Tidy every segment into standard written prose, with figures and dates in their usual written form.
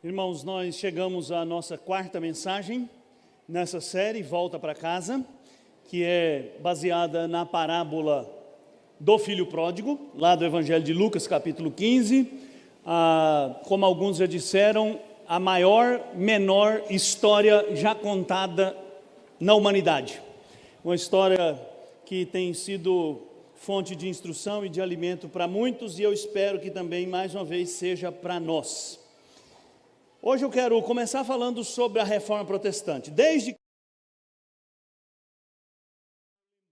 Irmãos, nós chegamos à nossa quarta mensagem nessa série, Volta para Casa, que é baseada na parábola do filho pródigo, lá do Evangelho de Lucas, capítulo 15. Como alguns já disseram, a menor história já contada na humanidade. Uma história que tem sido fonte de instrução e de alimento para muitos, e eu espero que também, mais uma vez, seja para nós. Hoje eu quero começar falando sobre a Reforma Protestante. Desde que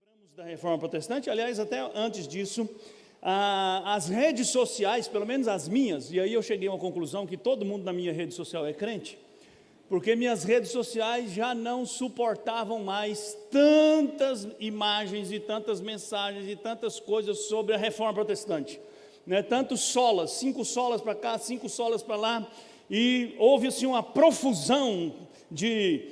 lembramos da Reforma Protestante, aliás, até antes disso, as redes sociais, pelo menos as minhas, e aí eu cheguei a uma conclusão que todo mundo na minha rede social é crente, porque minhas redes sociais já não suportavam mais tantas imagens e tantas mensagens e tantas coisas sobre a Reforma Protestante, né? Tantos solas, 5 solas para cá, 5 solas para lá, e houve assim uma profusão de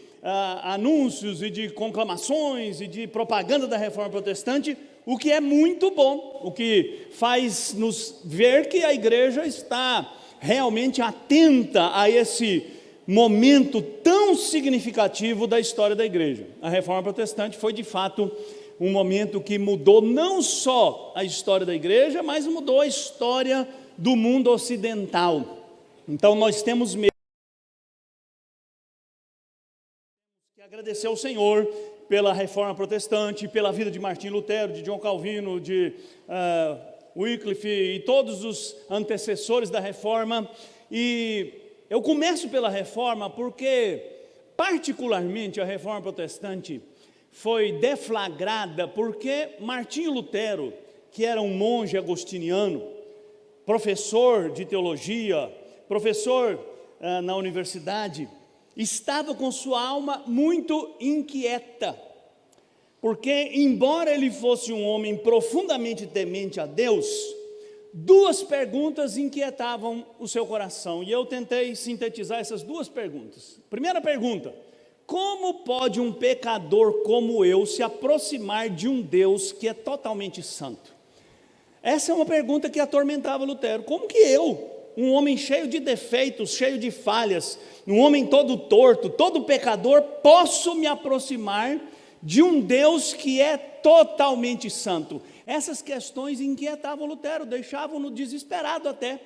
anúncios e de conclamações e de propaganda da Reforma Protestante, o que é muito bom, o que faz nos ver que a igreja está realmente atenta a esse momento tão significativo da história da igreja. A Reforma Protestante foi de fato um momento que mudou não só a história da igreja, mas mudou a história do mundo ocidental. Então nós temos mesmo que agradecer ao Senhor pela Reforma Protestante, pela vida de Martinho Lutero, de John Calvino, de Wycliffe e todos os antecessores da Reforma. E eu começo pela Reforma porque, particularmente, a Reforma Protestante foi deflagrada porque Martinho Lutero, que era um monge agostiniano, professor de teologia, professor na universidade, estava com sua alma muito inquieta, porque, embora ele fosse um homem profundamente temente a Deus, 2 perguntas inquietavam o seu coração, e eu tentei sintetizar essas 2 perguntas. Primeira pergunta: como pode um pecador como eu se aproximar de um Deus que é totalmente santo? Essa é uma pergunta que atormentava Lutero. Como que eu, um homem cheio de defeitos, cheio de falhas, um homem todo torto, todo pecador, posso me aproximar de um Deus que é totalmente santo? Essas questões inquietavam Lutero, deixavam-no desesperado até.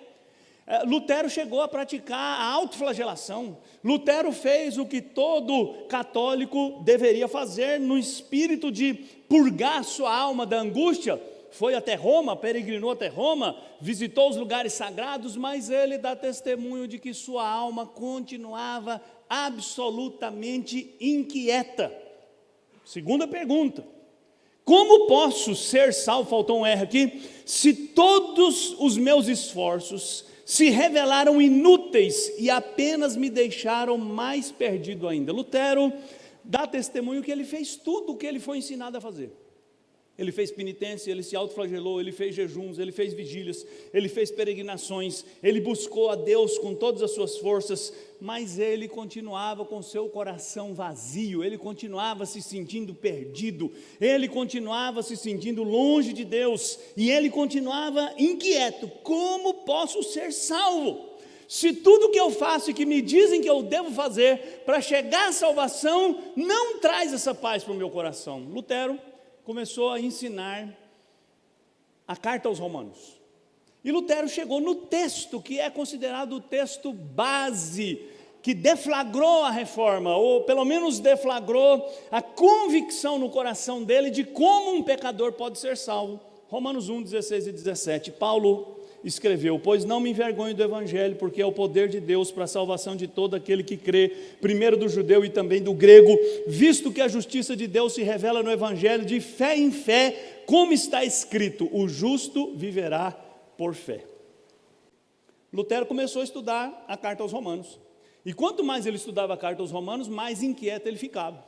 Lutero chegou a praticar a autoflagelação. Lutero fez o que todo católico deveria fazer no espírito de purgar sua alma da angústia. Foi até Roma, peregrinou até Roma, visitou os lugares sagrados, mas ele dá testemunho de que sua alma continuava absolutamente inquieta. Segunda pergunta: como posso ser salvo, faltou um R aqui, se todos os meus esforços se revelaram inúteis e apenas me deixaram mais perdido ainda? Lutero dá testemunho que ele fez tudo o que ele foi ensinado a fazer. Ele fez penitência, ele se autoflagelou, ele fez jejuns, ele fez vigílias, ele fez peregrinações, ele buscou a Deus com todas as suas forças, mas ele continuava com seu coração vazio, ele continuava se sentindo perdido, ele continuava se sentindo longe de Deus, e ele continuava inquieto: como posso ser salvo? Se tudo que eu faço e que me dizem que eu devo fazer para chegar à salvação não traz essa paz para o meu coração. Lutero começou a ensinar a carta aos Romanos. E Lutero chegou no texto que é considerado o texto base, que deflagrou a reforma, ou pelo menos deflagrou a convicção no coração dele de como um pecador pode ser salvo. Romanos 1, 16 e 17. Paulo escreveu: pois não me envergonho do Evangelho, porque é o poder de Deus para a salvação de todo aquele que crê, primeiro do judeu e também do grego, visto que a justiça de Deus se revela no Evangelho de fé em fé, como está escrito: o justo viverá por fé. Lutero começou a estudar a carta aos Romanos, e quanto mais ele estudava a carta aos Romanos, mais inquieto ele ficava,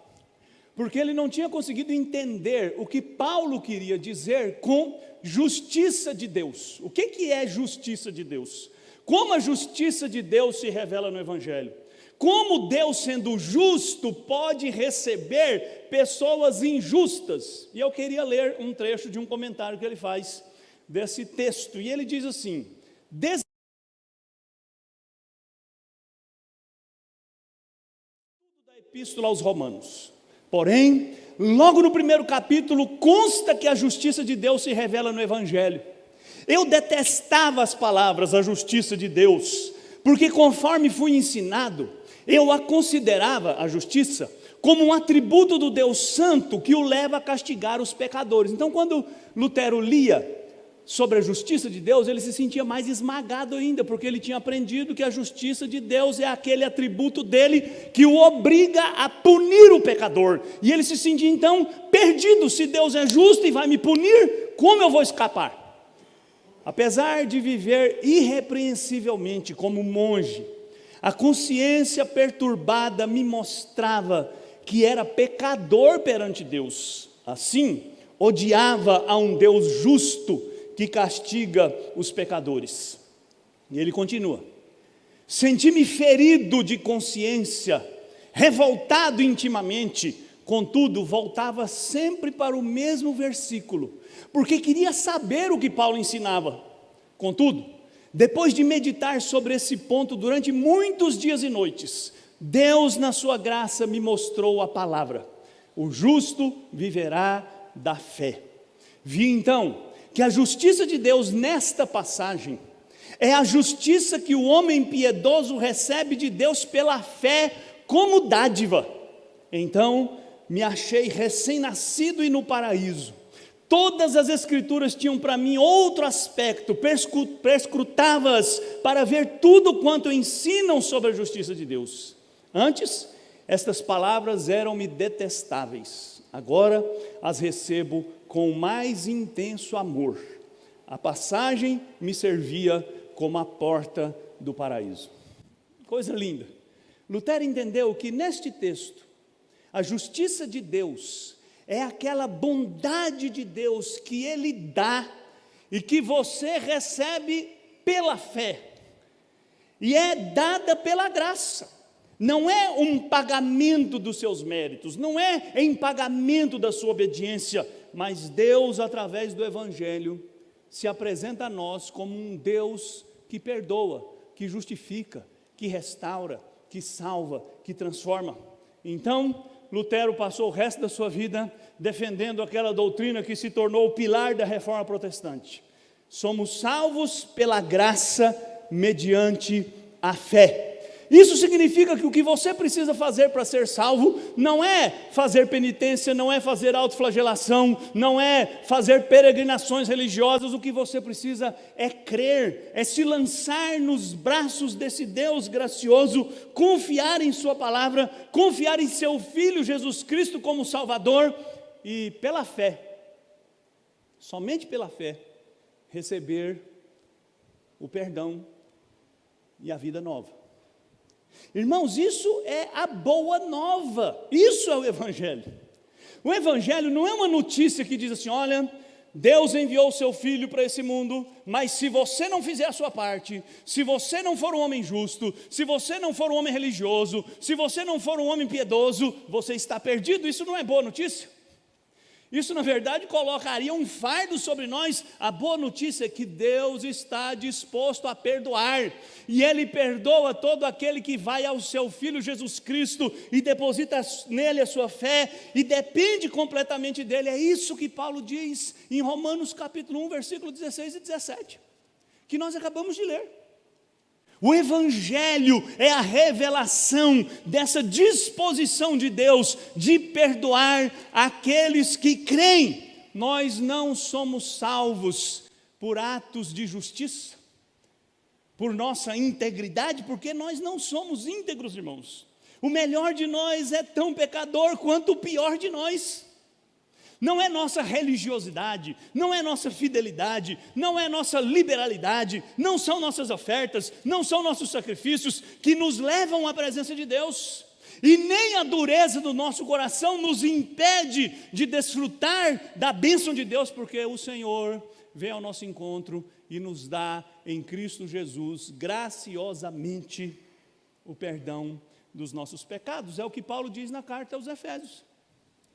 porque ele não tinha conseguido entender o que Paulo queria dizer com justiça de Deus. O que é justiça de Deus? Como a justiça de Deus se revela no Evangelho? Como Deus, sendo justo, pode receber pessoas injustas? E eu queria ler um trecho de um comentário que ele faz desse texto, e ele diz assim: Epístola aos Romanos. Porém, logo no primeiro capítulo, consta que a justiça de Deus se revela no Evangelho. Eu detestava as palavras, a justiça de Deus, porque conforme fui ensinado, eu a considerava, a justiça, como um atributo do Deus Santo que o leva a castigar os pecadores. Então, quando Lutero lia sobre a justiça de Deus, ele se sentia mais esmagado ainda, porque ele tinha aprendido que a justiça de Deus é aquele atributo dele que o obriga a punir o pecador, e ele se sentia então perdido. Se Deus é justo e vai me punir, como eu vou escapar? Apesar de viver irrepreensivelmente como monge, a consciência perturbada me mostrava que era pecador perante Deus. Assim, odiava a um Deus justo que castiga os pecadores. E ele continua: senti-me ferido de consciência, revoltado intimamente, contudo, voltava sempre para o mesmo versículo, porque queria saber o que Paulo ensinava. Contudo, depois de meditar sobre esse ponto durante muitos dias e noites, Deus, na sua graça, me mostrou a palavra: o justo viverá da fé. Vi então que a justiça de Deus nesta passagem é a justiça que o homem piedoso recebe de Deus pela fé como dádiva. Então me achei recém-nascido e no paraíso. Todas as escrituras tinham para mim outro aspecto, perscrutava-as para ver tudo quanto ensinam sobre a justiça de Deus. Antes, estas palavras eram-me detestáveis, agora as recebo com o mais intenso amor. A passagem me servia como a porta do paraíso. Coisa linda. Lutero entendeu que neste texto, a justiça de Deus é aquela bondade de Deus que Ele dá e que você recebe pela fé, e é dada pela graça. Não é um pagamento dos seus méritos, não é em pagamento da sua obediência, mas Deus, através do Evangelho, se apresenta a nós como um Deus que perdoa, que justifica, que restaura, que salva, que transforma. Então, Lutero passou o resto da sua vida defendendo aquela doutrina que se tornou o pilar da Reforma Protestante: somos salvos pela graça mediante a fé. Isso significa que o que você precisa fazer para ser salvo não é fazer penitência, não é fazer autoflagelação, não é fazer peregrinações religiosas. O que você precisa é crer, é se lançar nos braços desse Deus gracioso, confiar em sua palavra, confiar em seu Filho Jesus Cristo como Salvador e pela fé, somente pela fé, receber o perdão e a vida nova. Irmãos, isso é a boa nova, isso é o Evangelho. O Evangelho não é uma notícia que diz assim: olha, Deus enviou o seu Filho para esse mundo, mas se você não fizer a sua parte, se você não for um homem justo, se você não for um homem religioso, se você não for um homem piedoso, você está perdido. Isso não é boa notícia. Isso, na verdade, colocaria um fardo sobre nós. A boa notícia é que Deus está disposto a perdoar, e Ele perdoa todo aquele que vai ao seu Filho Jesus Cristo e deposita nele a sua fé e depende completamente dele. É isso que Paulo diz em Romanos capítulo 1, versículo 16 e 17, que nós acabamos de ler. O Evangelho é a revelação dessa disposição de Deus de perdoar aqueles que creem. Nós não somos salvos por atos de justiça, por nossa integridade, porque nós não somos íntegros, irmãos. O melhor de nós é tão pecador quanto o pior de nós. Não é nossa religiosidade, não é nossa fidelidade, não é nossa liberalidade, não são nossas ofertas, não são nossos sacrifícios que nos levam à presença de Deus, e nem a dureza do nosso coração nos impede de desfrutar da bênção de Deus, porque o Senhor vem ao nosso encontro e nos dá em Cristo Jesus graciosamente o perdão dos nossos pecados. É o que Paulo diz na carta aos Efésios: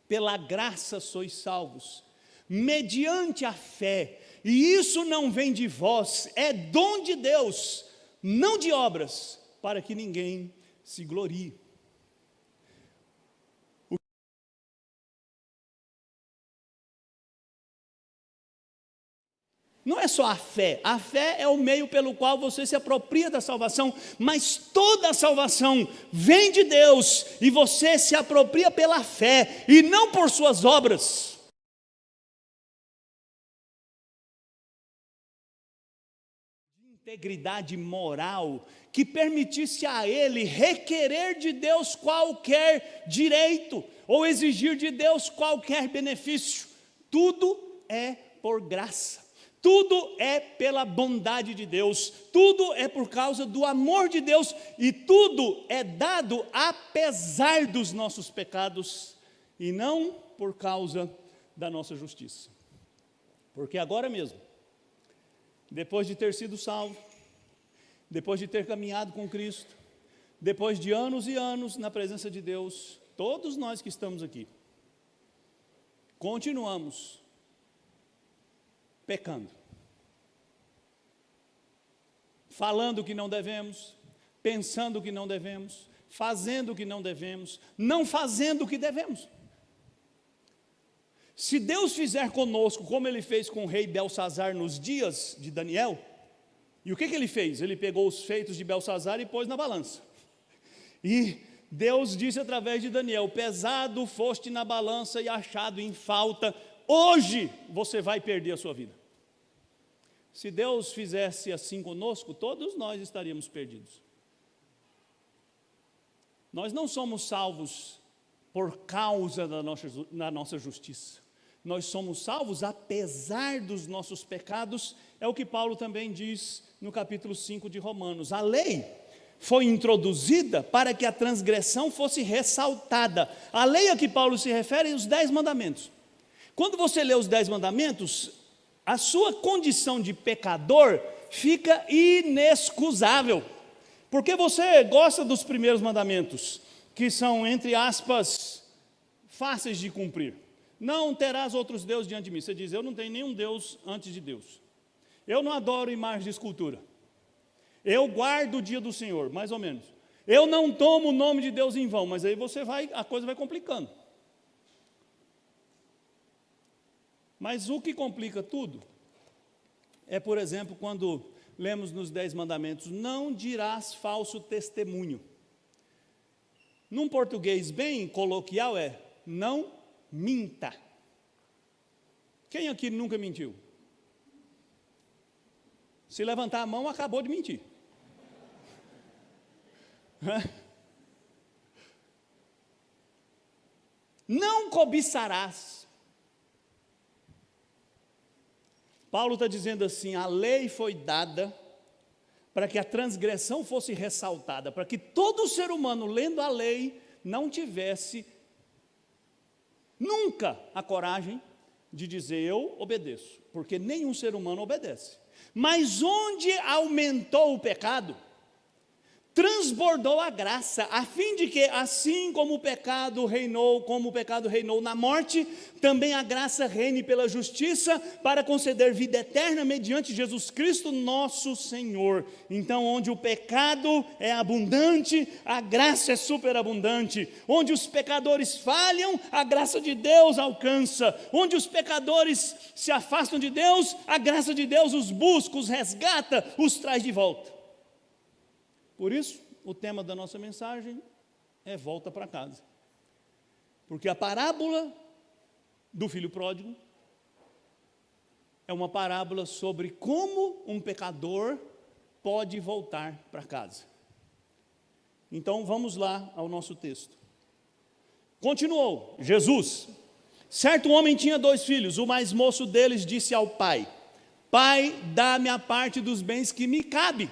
pela graça sois salvos, mediante a fé, e isso não vem de vós, é dom de Deus, não de obras, para que ninguém se glorie. Não é só a fé é o meio pelo qual você se apropria da salvação, mas toda a salvação vem de Deus, e você se apropria pela fé, e não por suas obras. Integridade moral que permitisse a ele requerer de Deus qualquer direito, ou exigir de Deus qualquer benefício. Tudo é por graça. Tudo é pela bondade de Deus, tudo é por causa do amor de Deus, e tudo é dado apesar dos nossos pecados, e não por causa da nossa justiça. Porque agora mesmo, depois de ter sido salvo, depois de ter caminhado com Cristo, depois de anos e anos na presença de Deus, todos nós que estamos aqui, continuamos pecando, falando o que não devemos, pensando o que não devemos, fazendo o que não devemos, não fazendo o que devemos. Se Deus fizer conosco como Ele fez com o rei Belsazar nos dias de Daniel, e o que Ele fez? Ele pegou os feitos de Belsazar e pôs na balança, e Deus disse através de Daniel: pesado foste na balança e achado em falta, hoje você vai perder a sua vida. Se Deus fizesse assim conosco, todos nós estaríamos perdidos. Nós não somos salvos por causa da nossa justiça. Nós somos salvos apesar dos nossos pecados, é o que Paulo também diz no capítulo 5 de Romanos. A lei foi introduzida para que a transgressão fosse ressaltada. A lei a que Paulo se refere é os 10 mandamentos. Quando você lê os 10 mandamentos, a sua condição de pecador fica inexcusável, porque você gosta dos primeiros mandamentos, que são, entre aspas, fáceis de cumprir. Não terás outros deuses diante de mim. Você diz: eu não tenho nenhum Deus antes de Deus. Eu não adoro imagem de escultura. Eu guardo o dia do Senhor, mais ou menos. Eu não tomo o nome de Deus em vão, mas aí a coisa vai complicando. Mas o que complica tudo é, por exemplo, quando lemos nos 10 mandamentos: não dirás falso testemunho. Num português bem coloquial é: não minta. Quem aqui nunca mentiu? Se levantar a mão, acabou de mentir. Não cobiçarás. Paulo está dizendo assim: a lei foi dada para que a transgressão fosse ressaltada, para que todo ser humano, lendo a lei, não tivesse nunca a coragem de dizer: eu obedeço, porque nenhum ser humano obedece. Mas onde aumentou o pecado, transbordou a graça, a fim de que, assim como o pecado reinou na morte, também a graça reine pela justiça, para conceder vida eterna mediante Jesus Cristo nosso Senhor. Então, onde o pecado é abundante, a graça é superabundante. Onde os pecadores falham, a graça de Deus alcança. Onde os pecadores se afastam de Deus, a graça de Deus os busca, os resgata, os traz de volta. Por isso, o tema da nossa mensagem é volta para casa. Porque a parábola do filho pródigo é uma parábola sobre como um pecador pode voltar para casa. Então, vamos lá ao nosso texto. Continuou Jesus: certo homem tinha 2 filhos. O mais moço deles disse ao pai: pai, dá-me a parte dos bens que me cabe.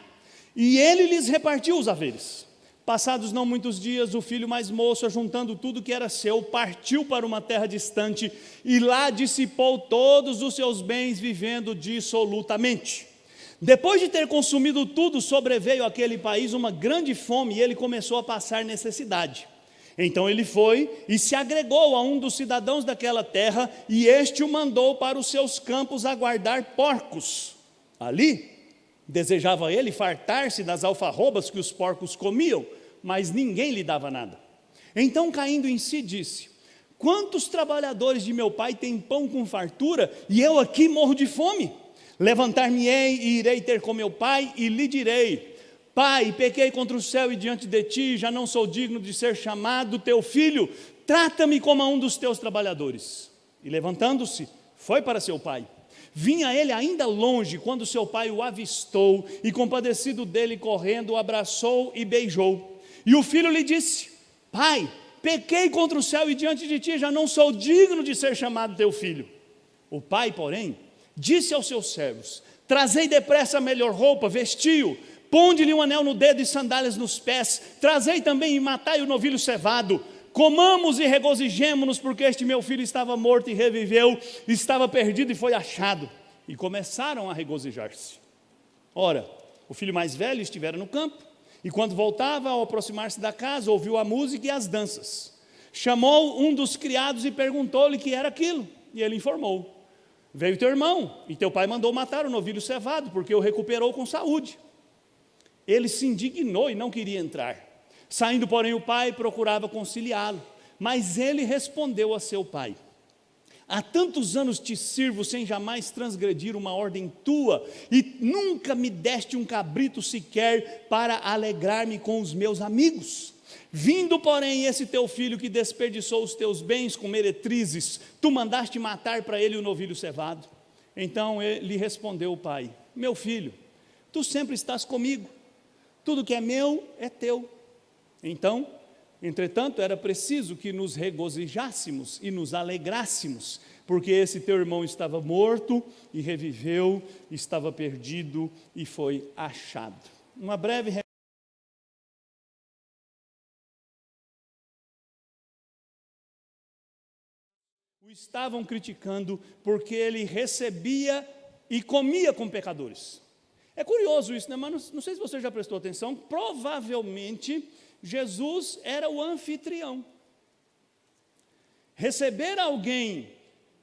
E ele lhes repartiu os haveres. Passados não muitos dias, o filho mais moço, ajuntando tudo que era seu, partiu para uma terra distante, e lá dissipou todos os seus bens, vivendo dissolutamente. Depois de ter consumido tudo, sobreveio àquele país uma grande fome, e ele começou a passar necessidade. Então ele foi e se agregou a um dos cidadãos daquela terra, e este o mandou para os seus campos a guardar porcos. Ali desejava ele fartar-se das alfarrobas que os porcos comiam, mas ninguém lhe dava nada. Então, caindo em si, disse: quantos trabalhadores de meu pai têm pão com fartura, e eu aqui morro de fome? Levantar-me-ei e irei ter com meu pai e lhe direi: Pai, pequei contra o céu e diante de ti, já não sou digno de ser chamado teu filho, trata-me como a um dos teus trabalhadores. E levantando-se, foi para seu pai. Vinha ele ainda longe, quando seu pai o avistou, e compadecido dele, correndo, o abraçou e beijou. E o filho lhe disse: Pai, pequei contra o céu e diante de ti, já não sou digno de ser chamado teu filho. O pai, porém, disse aos seus servos: Trazei depressa a melhor roupa, vestiu, ponde-lhe um anel no dedo e sandálias nos pés, trazei também e matai o novilho cevado, comamos e regozijemo-nos, porque este meu filho estava morto e reviveu, estava perdido e foi achado. E começaram a regozijar-se. Ora, o filho mais velho estivera no campo, e quando voltava, ao aproximar-se da casa, ouviu a música e as danças. Chamou um dos criados e perguntou-lhe que era aquilo, e ele informou: Veio teu irmão, e teu pai mandou matar o novilho cevado, porque o recuperou com saúde. Ele se indignou e não queria entrar. Saindo, porém, o pai procurava conciliá-lo, mas ele respondeu a seu pai: Há tantos anos te sirvo sem jamais transgredir uma ordem tua, e nunca me deste um cabrito sequer para alegrar-me com os meus amigos. Vindo, porém, esse teu filho que desperdiçou os teus bens com meretrizes, tu mandaste matar para ele o novilho cevado. Então lhe respondeu o pai: Meu filho, tu sempre estás comigo, tudo que é meu é teu. Então, entretanto, era preciso que nos regozijássemos e nos alegrássemos, porque esse teu irmão estava morto e reviveu, estava perdido e foi achado. Uma breve o estavam criticando porque ele recebia e comia com pecadores. É curioso isso, né? Mas não sei se você já prestou atenção, provavelmente Jesus era o anfitrião. Receber alguém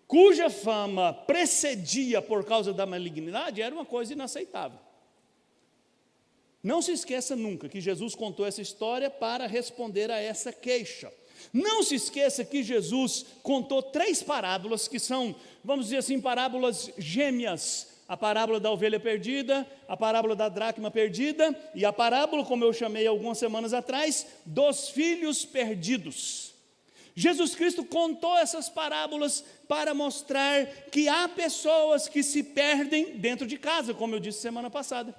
cuja fama precedia por causa da malignidade era uma coisa inaceitável. Não se esqueça nunca que Jesus contou essa história para responder a essa queixa. Não se esqueça que Jesus contou 3 parábolas que são, vamos dizer assim, parábolas gêmeas: a parábola da ovelha perdida, a parábola da dracma perdida e a parábola, como eu chamei algumas semanas atrás, dos filhos perdidos. Jesus Cristo contou essas parábolas para mostrar que há pessoas que se perdem dentro de casa, como eu disse semana passada.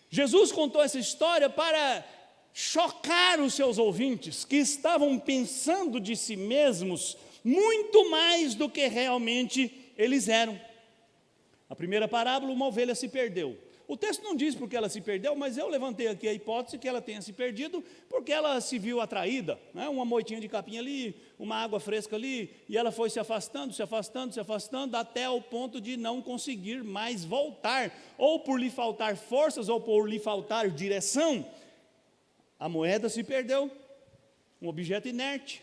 Jesus contou essa história para chocar os seus ouvintes, que estavam pensando de si mesmos muito mais do que realmente eles eram. A primeira parábola, uma ovelha se perdeu. O texto não diz porque ela se perdeu, mas eu levantei aqui a hipótese que ela tenha se perdido porque ela se viu atraída, né? Uma moitinha de capim ali, uma água fresca ali, e ela foi se afastando, até o ponto de não conseguir mais voltar, ou por lhe faltar forças, ou por lhe faltar direção. A moeda se perdeu, um objeto inerte.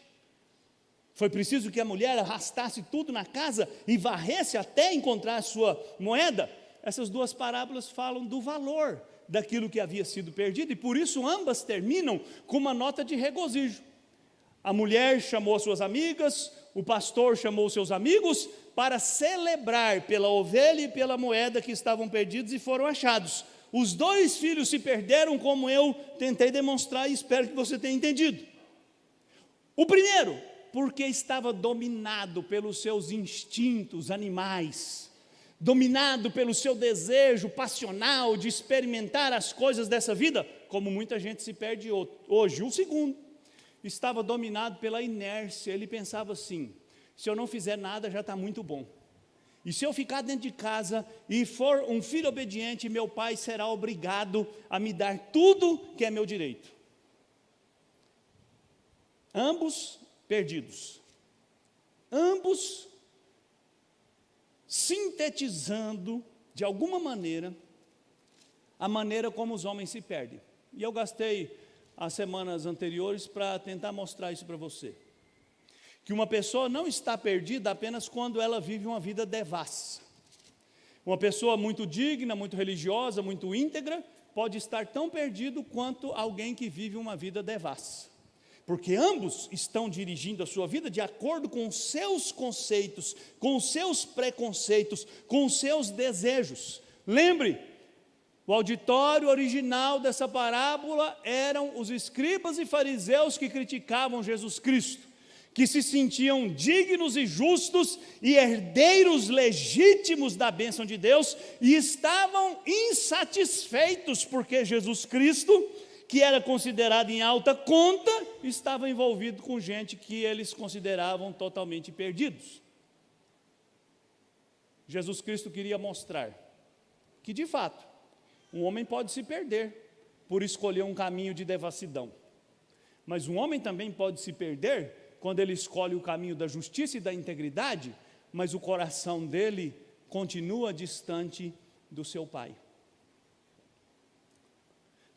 Foi preciso que a mulher arrastasse tudo na casa e varresse até encontrar a sua moeda. Essas 2 parábolas falam do valor daquilo que havia sido perdido, e por isso ambas terminam com uma nota de regozijo. A mulher chamou as suas amigas, o pastor chamou os seus amigos para celebrar pela ovelha e pela moeda que estavam perdidos e foram achados. Os 2 filhos se perderam, como eu tentei demonstrar, e espero que você tenha entendido. O primeiro, porque estava dominado pelos seus instintos animais, dominado pelo seu desejo passional de experimentar as coisas dessa vida, como muita gente se perde hoje. O segundo, estava dominado pela inércia. Ele pensava assim: se eu não fizer nada já está muito bom. E se eu ficar dentro de casa e for um filho obediente, meu pai será obrigado a me dar tudo que é meu direito. Ambos perdidos. Ambos sintetizando, de alguma maneira, a maneira como os homens se perdem. E eu gastei as semanas anteriores para tentar mostrar isso para você. Que uma pessoa não está perdida apenas quando ela vive uma vida devassa. Uma pessoa muito digna, muito religiosa, muito íntegra, pode estar tão perdido quanto alguém que vive uma vida devassa. porque ambos estão dirigindo a sua vida de acordo com os seus conceitos, com os seus preconceitos, com os seus desejos. Lembre, o auditório original dessa parábola eram os escribas e fariseus que criticavam Jesus Cristo, que se sentiam dignos e justos e herdeiros legítimos da bênção de Deus e estavam insatisfeitos porque Jesus Cristo, que era considerado em alta conta, estava envolvido com gente que eles consideravam totalmente perdidos. Jesus Cristo queria mostrar que, de fato, um homem pode se perder por escolher um caminho de devassidão, mas um homem também pode se perder quando ele escolhe o caminho da justiça e da integridade, mas o coração dele continua distante do seu Pai.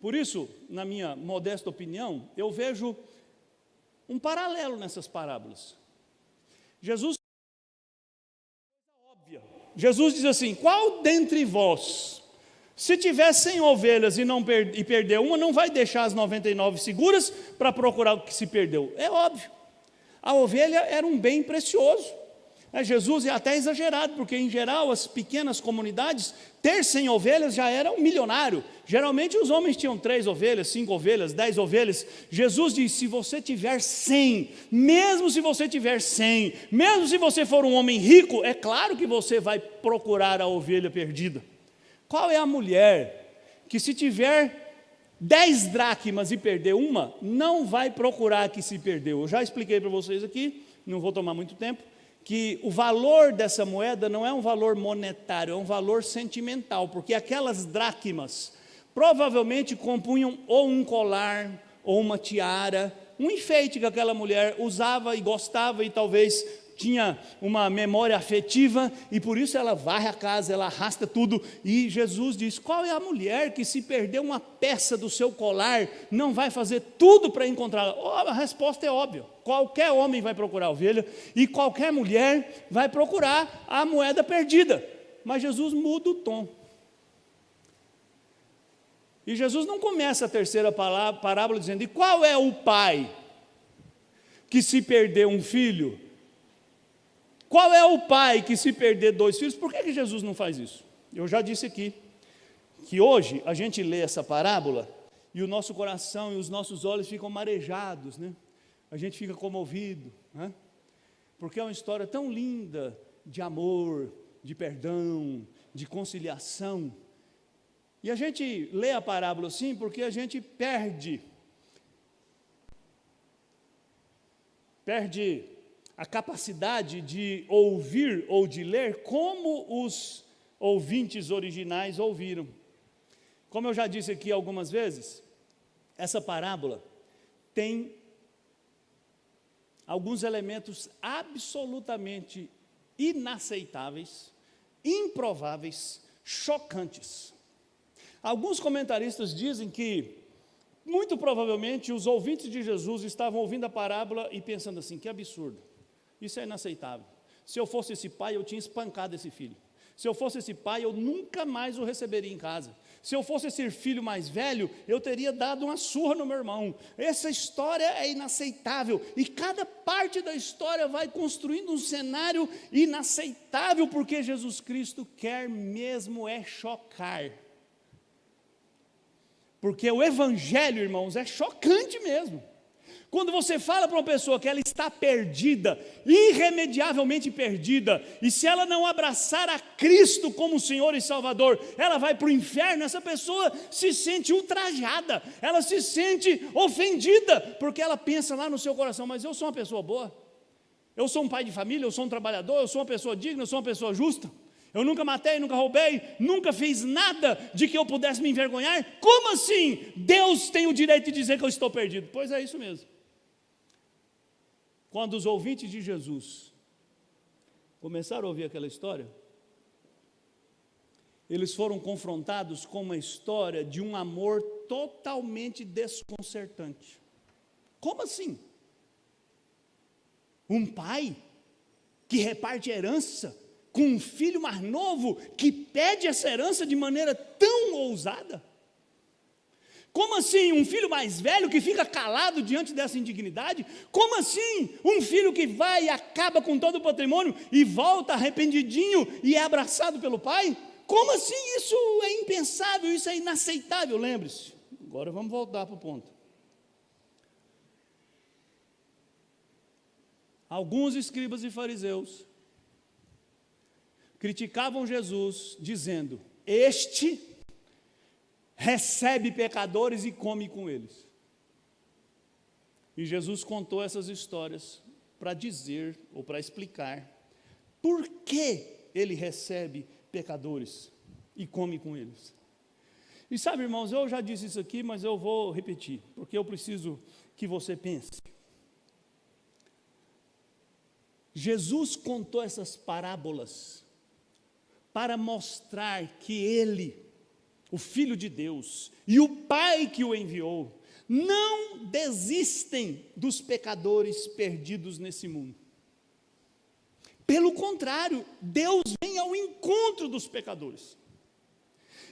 Por isso, na minha modesta opinião, eu vejo um paralelo nessas parábolas. Jesus diz assim: qual dentre vós, se tiver 100 ovelhas e perder uma, não vai deixar as 99 seguras para procurar o que se perdeu? É óbvio. A ovelha era um bem precioso. Jesus é até exagerado, porque em geral as pequenas comunidades, ter 100 ovelhas já era um milionário. Geralmente os homens tinham 3 ovelhas, 5 ovelhas, 10 ovelhas. Jesus diz: se você tiver 100, mesmo se você tiver 100, mesmo se você for um homem rico, é claro que você vai procurar a ovelha perdida. Qual é a mulher que, se tiver 10 dracmas e perder uma, não vai procurar a que se perdeu? Eu já expliquei para vocês aqui, não vou tomar muito tempo, que o valor dessa moeda não é um valor monetário, é um valor sentimental, porque aquelas dracmas provavelmente compunham ou um colar, ou uma tiara, um enfeite que aquela mulher usava e gostava e talvez tinha uma memória afetiva, e por isso ela varre a casa, ela arrasta tudo. E Jesus diz: qual é a mulher que, se perder uma peça do seu colar, não vai fazer tudo para encontrá-la? A resposta é óbvia: qualquer homem vai procurar a ovelha, e qualquer mulher vai procurar a moeda perdida. Mas Jesus muda o tom, e Jesus não começa a terceira parábola dizendo: e qual é o pai que, se perder um filho, qual é o pai que, se perder 2 filhos? Por que Jesus não faz isso? Eu já disse aqui, que hoje a gente lê essa parábola e o nosso coração e os nossos olhos ficam marejados, né? A gente fica comovido, né? Porque é uma história tão linda de amor, de perdão, de conciliação. E a gente lê a parábola assim porque a gente perde a capacidade de ouvir ou de ler como os ouvintes originais ouviram. Como eu já disse aqui algumas vezes, essa parábola tem alguns elementos absolutamente inaceitáveis, improváveis, chocantes. Alguns comentaristas dizem que, muito provavelmente, os ouvintes de Jesus estavam ouvindo a parábola e pensando assim: que absurdo, isso é inaceitável. Se eu fosse esse pai, eu tinha espancado esse filho. Se eu fosse esse pai, eu nunca mais o receberia em casa. Se eu fosse esse filho mais velho, eu teria dado uma surra no meu irmão. Essa história é inaceitável. E cada parte da história vai construindo um cenário inaceitável, porque Jesus Cristo quer mesmo é chocar. Porque o evangelho, irmãos, é chocante mesmo. Quando você fala para uma pessoa que ela está perdida, irremediavelmente perdida, e se ela não abraçar a Cristo como Senhor e Salvador, ela vai para o inferno, essa pessoa se sente ultrajada, ela se sente ofendida, porque ela pensa lá no seu coração: mas eu sou uma pessoa boa, eu sou um pai de família, eu sou um trabalhador, eu sou uma pessoa digna, eu sou uma pessoa justa, eu nunca matei, nunca roubei, nunca fiz nada de que eu pudesse me envergonhar. Como assim Deus tem o direito de dizer que eu estou perdido? Pois é isso mesmo. Quando os ouvintes de Jesus começaram a ouvir aquela história, eles foram confrontados com uma história de um amor totalmente desconcertante. Como assim? Um pai que reparte herança com um filho mais novo, que pede essa herança de maneira tão ousada? Como assim um filho mais velho que fica calado diante dessa indignidade? Como assim um filho que vai e acaba com todo o patrimônio e volta arrependidinho e é abraçado pelo pai? Como assim? Isso é impensável, isso é inaceitável, lembre-se. Agora vamos voltar para o ponto. Alguns escribas e fariseus criticavam Jesus, dizendo: este recebe pecadores e come com eles. E Jesus contou essas histórias para dizer, ou para explicar, por que ele recebe pecadores e come com eles. E sabe, irmãos, eu já disse isso aqui, mas eu vou repetir, porque eu preciso que você pense. Jesus contou essas parábolas para mostrar que ele, o Filho de Deus, e o Pai que o enviou, não desistem dos pecadores perdidos nesse mundo. Pelo contrário, Deus vem ao encontro dos pecadores.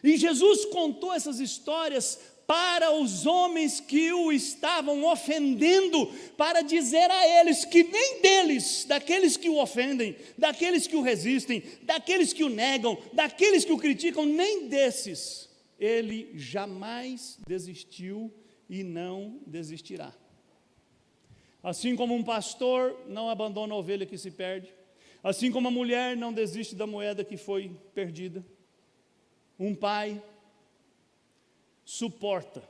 E Jesus contou essas histórias para os homens que o estavam ofendendo, para dizer a eles que nem deles, daqueles que o ofendem, daqueles que o resistem, daqueles que o negam, daqueles que o criticam, nem desses ele jamais desistiu e não desistirá. Assim como um pastor não abandona a ovelha que se perde, assim como a mulher não desiste da moeda que foi perdida, um pai suporta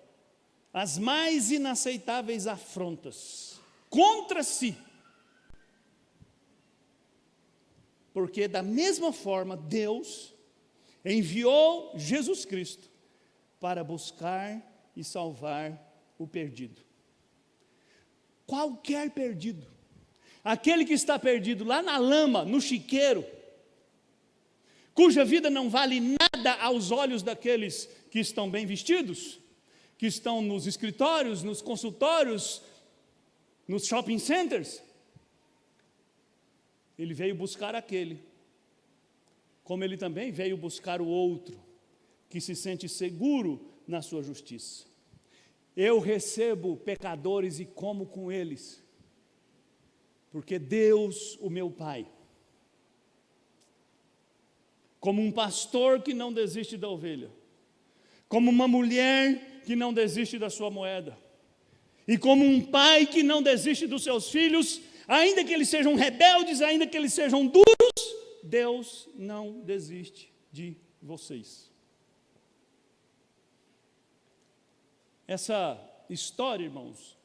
as mais inaceitáveis afrontas contra si, porque da mesma forma Deus enviou Jesus Cristo para buscar e salvar o perdido. Qualquer perdido, aquele que está perdido lá na lama, no chiqueiro, cuja vida não vale nada aos olhos daqueles que estão bem vestidos, que estão nos escritórios, nos consultórios, nos shopping centers. Ele veio buscar aquele, como ele também veio buscar o outro, que se sente seguro na sua justiça. Eu recebo pecadores e como com eles, porque Deus, o meu Pai, como um pastor que não desiste da ovelha, como uma mulher que não desiste da sua moeda, e como um pai que não desiste dos seus filhos, ainda que eles sejam rebeldes, ainda que eles sejam duros, Deus não desiste de vocês. Essa história, irmãos,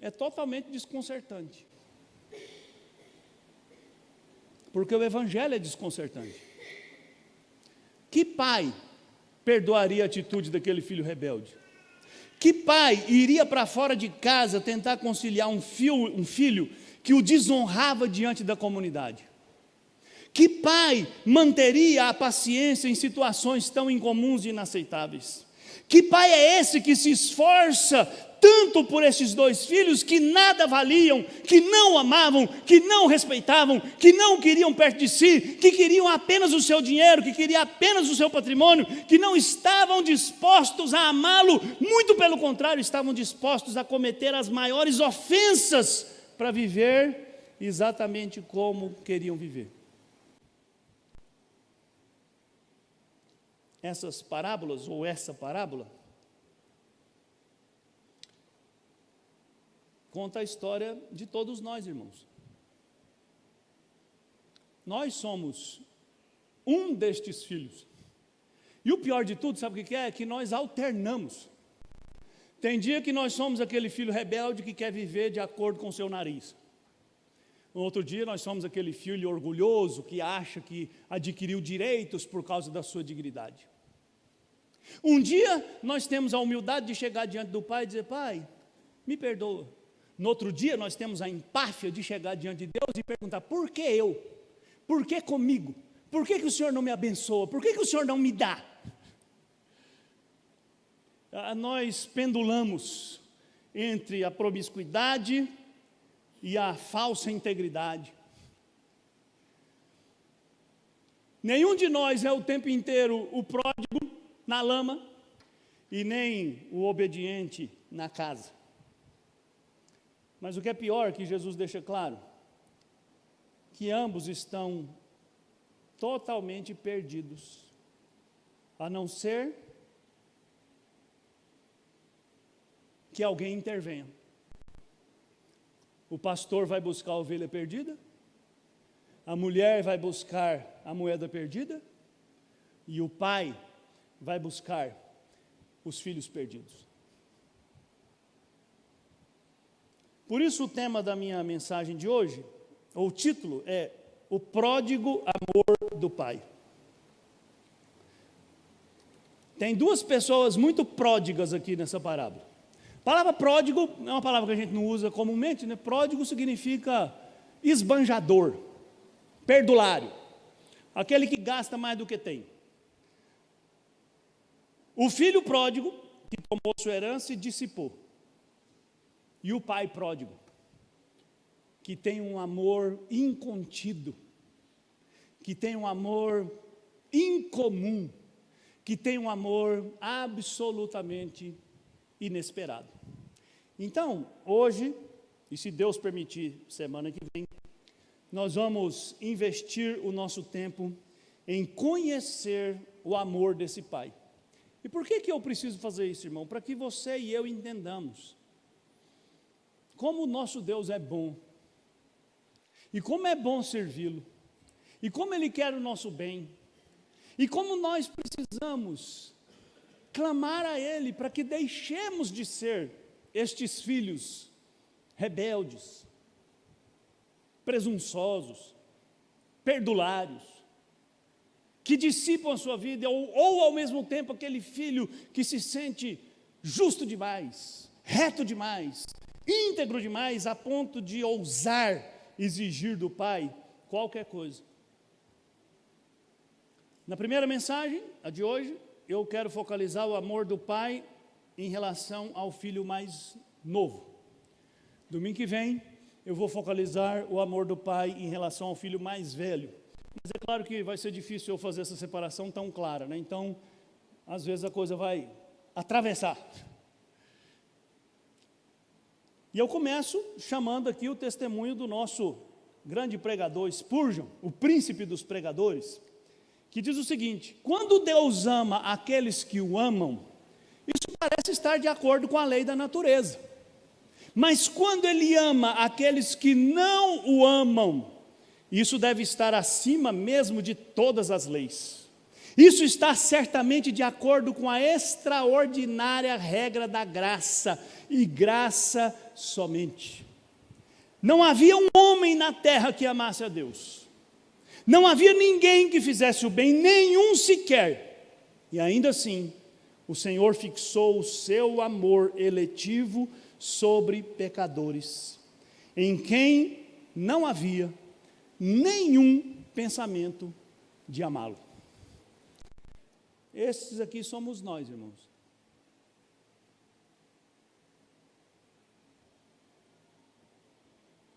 é totalmente desconcertante. Porque o evangelho é desconcertante. Que pai perdoaria a atitude daquele filho rebelde? Que pai iria para fora de casa tentar conciliar um filho que o desonrava diante da comunidade? Que pai manteria a paciência em situações tão incomuns e inaceitáveis? Que pai é esse que se esforça tanto por esses dois filhos que nada valiam, que não amavam, que não respeitavam, que não queriam perto de si, que queriam apenas o seu dinheiro, que queriam apenas o seu patrimônio, que não estavam dispostos a amá-lo, muito pelo contrário, estavam dispostos a cometer as maiores ofensas para viver exatamente como queriam viver. Essas parábolas, ou essa parábola, conta a história de todos nós, irmãos. Nós somos um destes filhos. E o pior de tudo, sabe o que é? É que nós alternamos. Tem dia que nós somos aquele filho rebelde que quer viver de acordo com o seu nariz. No outro dia nós somos aquele filho orgulhoso que acha que adquiriu direitos por causa da sua dignidade. Um dia nós temos a humildade de chegar diante do Pai e dizer: Pai, me perdoa. No outro dia nós temos a empáfia de chegar diante de Deus e perguntar: por que eu? Por que comigo? Por que o Senhor não me abençoa? Por que o Senhor não me dá? Nós pendulamos entre a promiscuidade e a falsa integridade. Nenhum de nós é o tempo inteiro o pródigo na lama, e nem o obediente na casa. Mas o que é pior, que Jesus deixa claro, que ambos estão totalmente perdidos, a não ser que alguém intervenha. O pastor vai buscar a ovelha perdida, a mulher vai buscar a moeda perdida, e o pai vai buscar os filhos perdidos. Por isso o tema da minha mensagem de hoje, ou o título é O Pródigo Amor do Pai. Tem duas pessoas muito pródigas aqui nessa parábola. A palavra pródigo é uma palavra que a gente não usa comumente, né? Pródigo significa esbanjador, perdulário, aquele que gasta mais do que tem. O filho pródigo, que tomou sua herança e dissipou. E o pai pródigo, que tem um amor incontido, que tem um amor incomum, que tem um amor absolutamente inesperado. Então, hoje, e se Deus permitir, semana que vem, nós vamos investir o nosso tempo em conhecer o amor desse pai. E por que eu preciso fazer isso, irmão? Para que você e eu entendamos como o nosso Deus é bom, e como é bom servi-lo, e como Ele quer o nosso bem, e como nós precisamos clamar a Ele para que deixemos de ser estes filhos rebeldes, presunçosos, perdulários, que dissipam a sua vida, ou ao mesmo tempo aquele filho que se sente justo demais, reto demais, íntegro demais, a ponto de ousar exigir do pai qualquer coisa. Na primeira mensagem, a de hoje, eu quero focalizar o amor do pai em relação ao filho mais novo. Domingo que vem, eu vou focalizar o amor do pai em relação ao filho mais velho. Mas é claro que vai ser difícil eu fazer essa separação tão clara, né? Então, às vezes a coisa vai atravessar. E eu começo chamando aqui o testemunho do nosso grande pregador Spurgeon, o príncipe dos pregadores, que diz o seguinte: quando Deus ama aqueles que o amam, isso parece estar de acordo com a lei da natureza. Mas quando Ele ama aqueles que não o amam, isso deve estar acima mesmo de todas as leis. Isso está certamente de acordo com a extraordinária regra da graça, e graça somente. Não havia um homem na terra que amasse a Deus. Não havia ninguém que fizesse o bem, nenhum sequer. E ainda assim, o Senhor fixou o seu amor eletivo sobre pecadores, em quem não havia nenhum pensamento de amá-lo. Esses aqui somos nós, irmãos.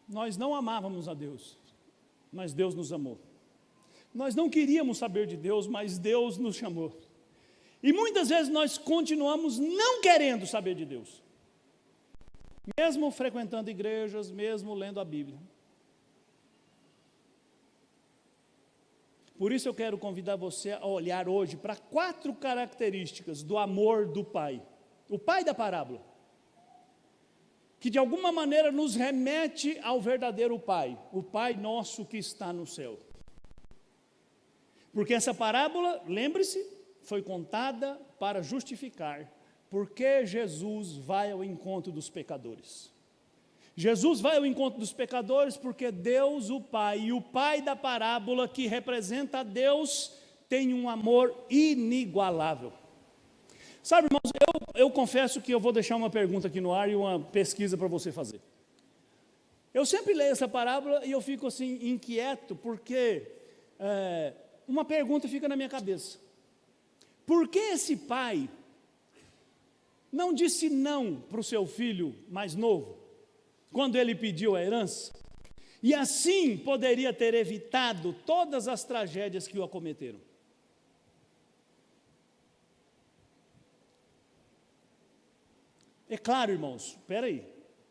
Nós não amávamos a Deus, mas Deus nos amou. Nós não queríamos saber de Deus, mas Deus nos chamou. E muitas vezes nós continuamos não querendo saber de Deus, mesmo frequentando igrejas, mesmo lendo a Bíblia. Por isso eu quero convidar você a olhar hoje para 4 características do amor do Pai, o Pai da parábola, que de alguma maneira nos remete ao verdadeiro Pai, o Pai nosso que está no céu. Porque essa parábola, lembre-se, foi contada para justificar porque Jesus vai ao encontro dos pecadores. Jesus vai ao encontro dos pecadores porque Deus, o Pai, e o Pai da parábola, que representa a Deus, tem um amor inigualável. Sabe, irmãos, eu confesso que eu vou deixar uma pergunta aqui no ar e uma pesquisa para você fazer. Eu sempre leio essa parábola e eu fico assim inquieto, porque uma pergunta fica na minha cabeça. Por que esse pai não disse não para o seu filho mais novo, quando ele pediu a herança? E assim poderia ter evitado todas as tragédias que o acometeram. É claro, irmãos, espera aí.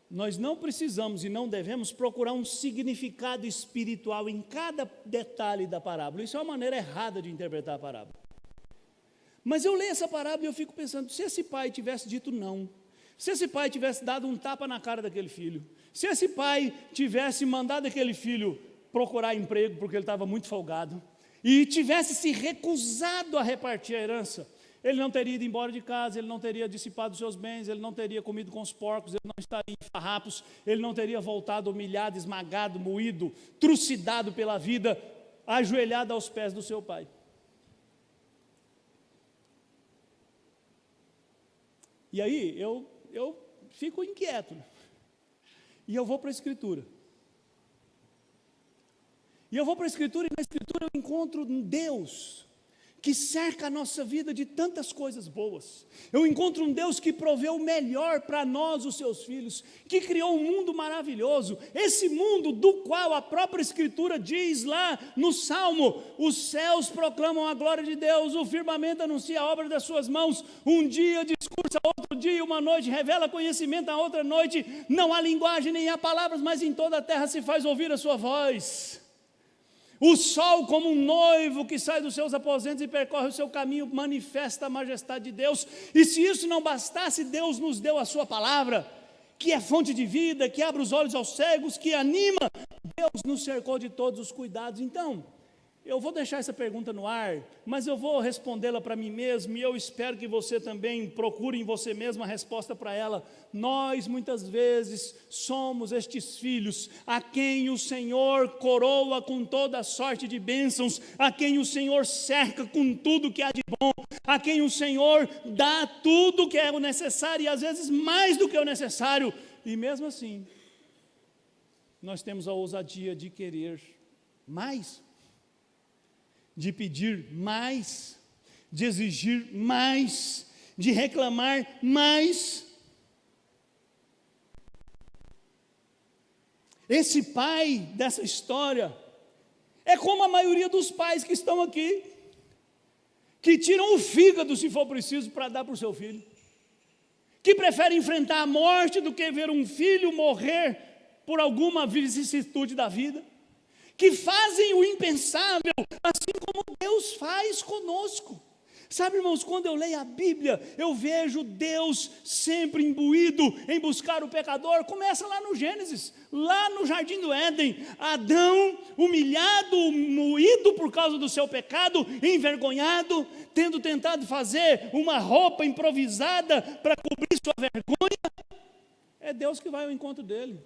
Nós não precisamos e não devemos procurar um significado espiritual em cada detalhe da parábola. Isso é uma maneira errada de interpretar a parábola. Mas eu leio essa parábola e eu fico pensando, se esse pai tivesse dito não, se esse pai tivesse dado um tapa na cara daquele filho, se esse pai tivesse mandado aquele filho procurar emprego porque ele estava muito folgado, e tivesse se recusado a repartir a herança, ele não teria ido embora de casa, ele não teria dissipado os seus bens, ele não teria comido com os porcos, ele não estaria em farrapos, ele não teria voltado humilhado, esmagado, moído, trucidado pela vida, ajoelhado aos pés do seu pai. E aí eu fico inquieto, e eu vou para a Escritura. E eu vou para a Escritura, e na Escritura eu encontro um Deus que cerca a nossa vida de tantas coisas boas. Eu encontro um Deus que proveu o melhor para nós, os seus filhos, que criou um mundo maravilhoso, esse mundo do qual a própria Escritura diz lá no Salmo, os céus proclamam a glória de Deus, o firmamento anuncia a obra das suas mãos, um dia discursa, outro dia, uma noite revela conhecimento, a outra noite não há linguagem nem há palavras, mas em toda a terra se faz ouvir a sua voz. O sol, como um noivo que sai dos seus aposentos e percorre o seu caminho, manifesta a majestade de Deus. E se isso não bastasse, Deus nos deu a sua palavra, que é fonte de vida, que abre os olhos aos cegos, que anima. Deus nos cercou de todos os cuidados. Então, eu vou deixar essa pergunta no ar, mas eu vou respondê-la para mim mesmo, e eu espero que você também procure em você mesmo a resposta para ela. Nós, muitas vezes, somos estes filhos, a quem o Senhor coroa com toda a sorte de bênçãos, a quem o Senhor cerca com tudo que há de bom, a quem o Senhor dá tudo que é o necessário, e às vezes mais do que o necessário, e mesmo assim, nós temos a ousadia de querer mais, de pedir mais, de exigir mais, de reclamar mais. Esse pai dessa história é como a maioria dos pais que estão aqui, que tiram o fígado, se for preciso, para dar para o seu filho, que preferem enfrentar a morte do que ver um filho morrer por alguma vicissitude da vida, que fazem o impensável, assim como Deus faz conosco. Sabe, irmãos, quando eu leio a Bíblia, eu vejo Deus sempre imbuído em buscar o pecador. Começa lá no Gênesis, lá no Jardim do Éden, Adão humilhado, moído por causa do seu pecado, envergonhado, tendo tentado fazer uma roupa improvisada para cobrir sua vergonha. É Deus que vai ao encontro dele.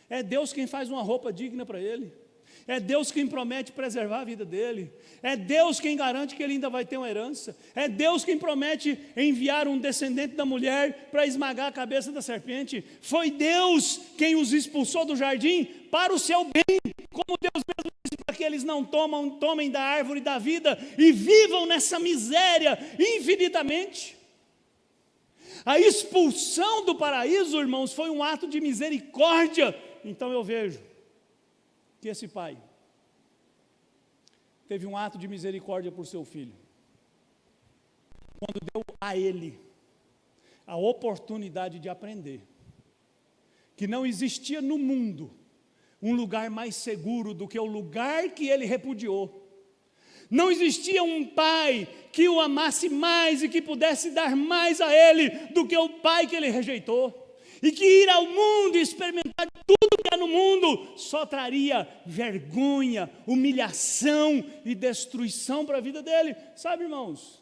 É Deus quem faz uma roupa digna para ele. É Deus quem promete preservar a vida dele. É Deus quem garante que ele ainda vai ter uma herança. É Deus quem promete enviar um descendente da mulher para esmagar a cabeça da serpente. Foi Deus quem os expulsou do jardim para o seu bem, como Deus mesmo disse, para que eles não tomem da árvore da vida e vivam nessa miséria infinitamente. A expulsão do paraíso, irmãos, foi um ato de misericórdia. Então eu vejo que esse pai teve um ato de misericórdia por seu filho, quando deu a ele a oportunidade de aprender que não existia no mundo um lugar mais seguro do que o lugar que ele repudiou. Não existia um pai que o amasse mais e que pudesse dar mais a ele do que o pai que ele rejeitou. E que ir ao mundo e experimentar tudo que há no mundo só traria vergonha, humilhação e destruição para a vida dele. Sabe, irmãos,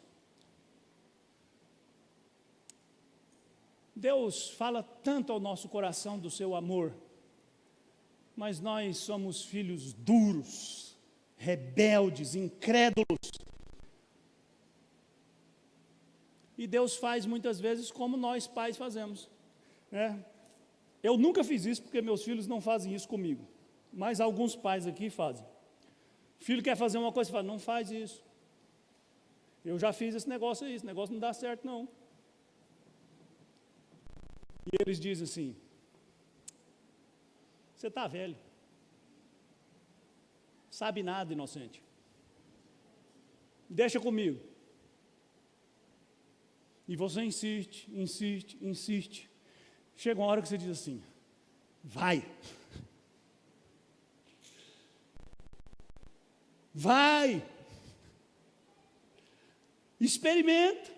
Deus fala tanto ao nosso coração do seu amor, mas nós somos filhos duros, rebeldes, incrédulos. E Deus faz muitas vezes como nós pais fazemos. Eu nunca fiz isso porque meus filhos não fazem isso comigo, mas alguns pais aqui fazem. O filho quer fazer uma coisa e fala, não faz isso. Eu já fiz esse negócio aí, esse negócio não dá certo não. E eles dizem assim, você está velho, sabe nada, inocente, deixa comigo. E você insiste, insiste, insiste. Chega uma hora que você diz assim: vai. Vai. Experimenta.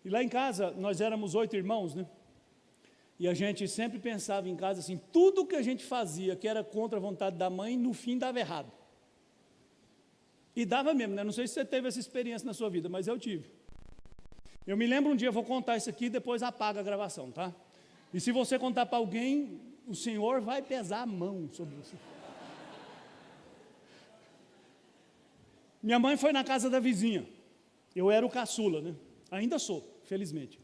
E lá em casa, nós éramos 8 irmãos, né? E a gente sempre pensava em casa assim, tudo que a gente fazia que era contra a vontade da mãe, no fim dava errado. E dava mesmo, né? Não sei se você teve essa experiência na sua vida, mas eu tive. Eu me lembro um dia, eu vou contar isso aqui e depois apaga a gravação, tá? E se você contar para alguém, o Senhor vai pesar a mão sobre você. Minha mãe foi na casa da vizinha. Eu era o caçula, né? Ainda sou, felizmente.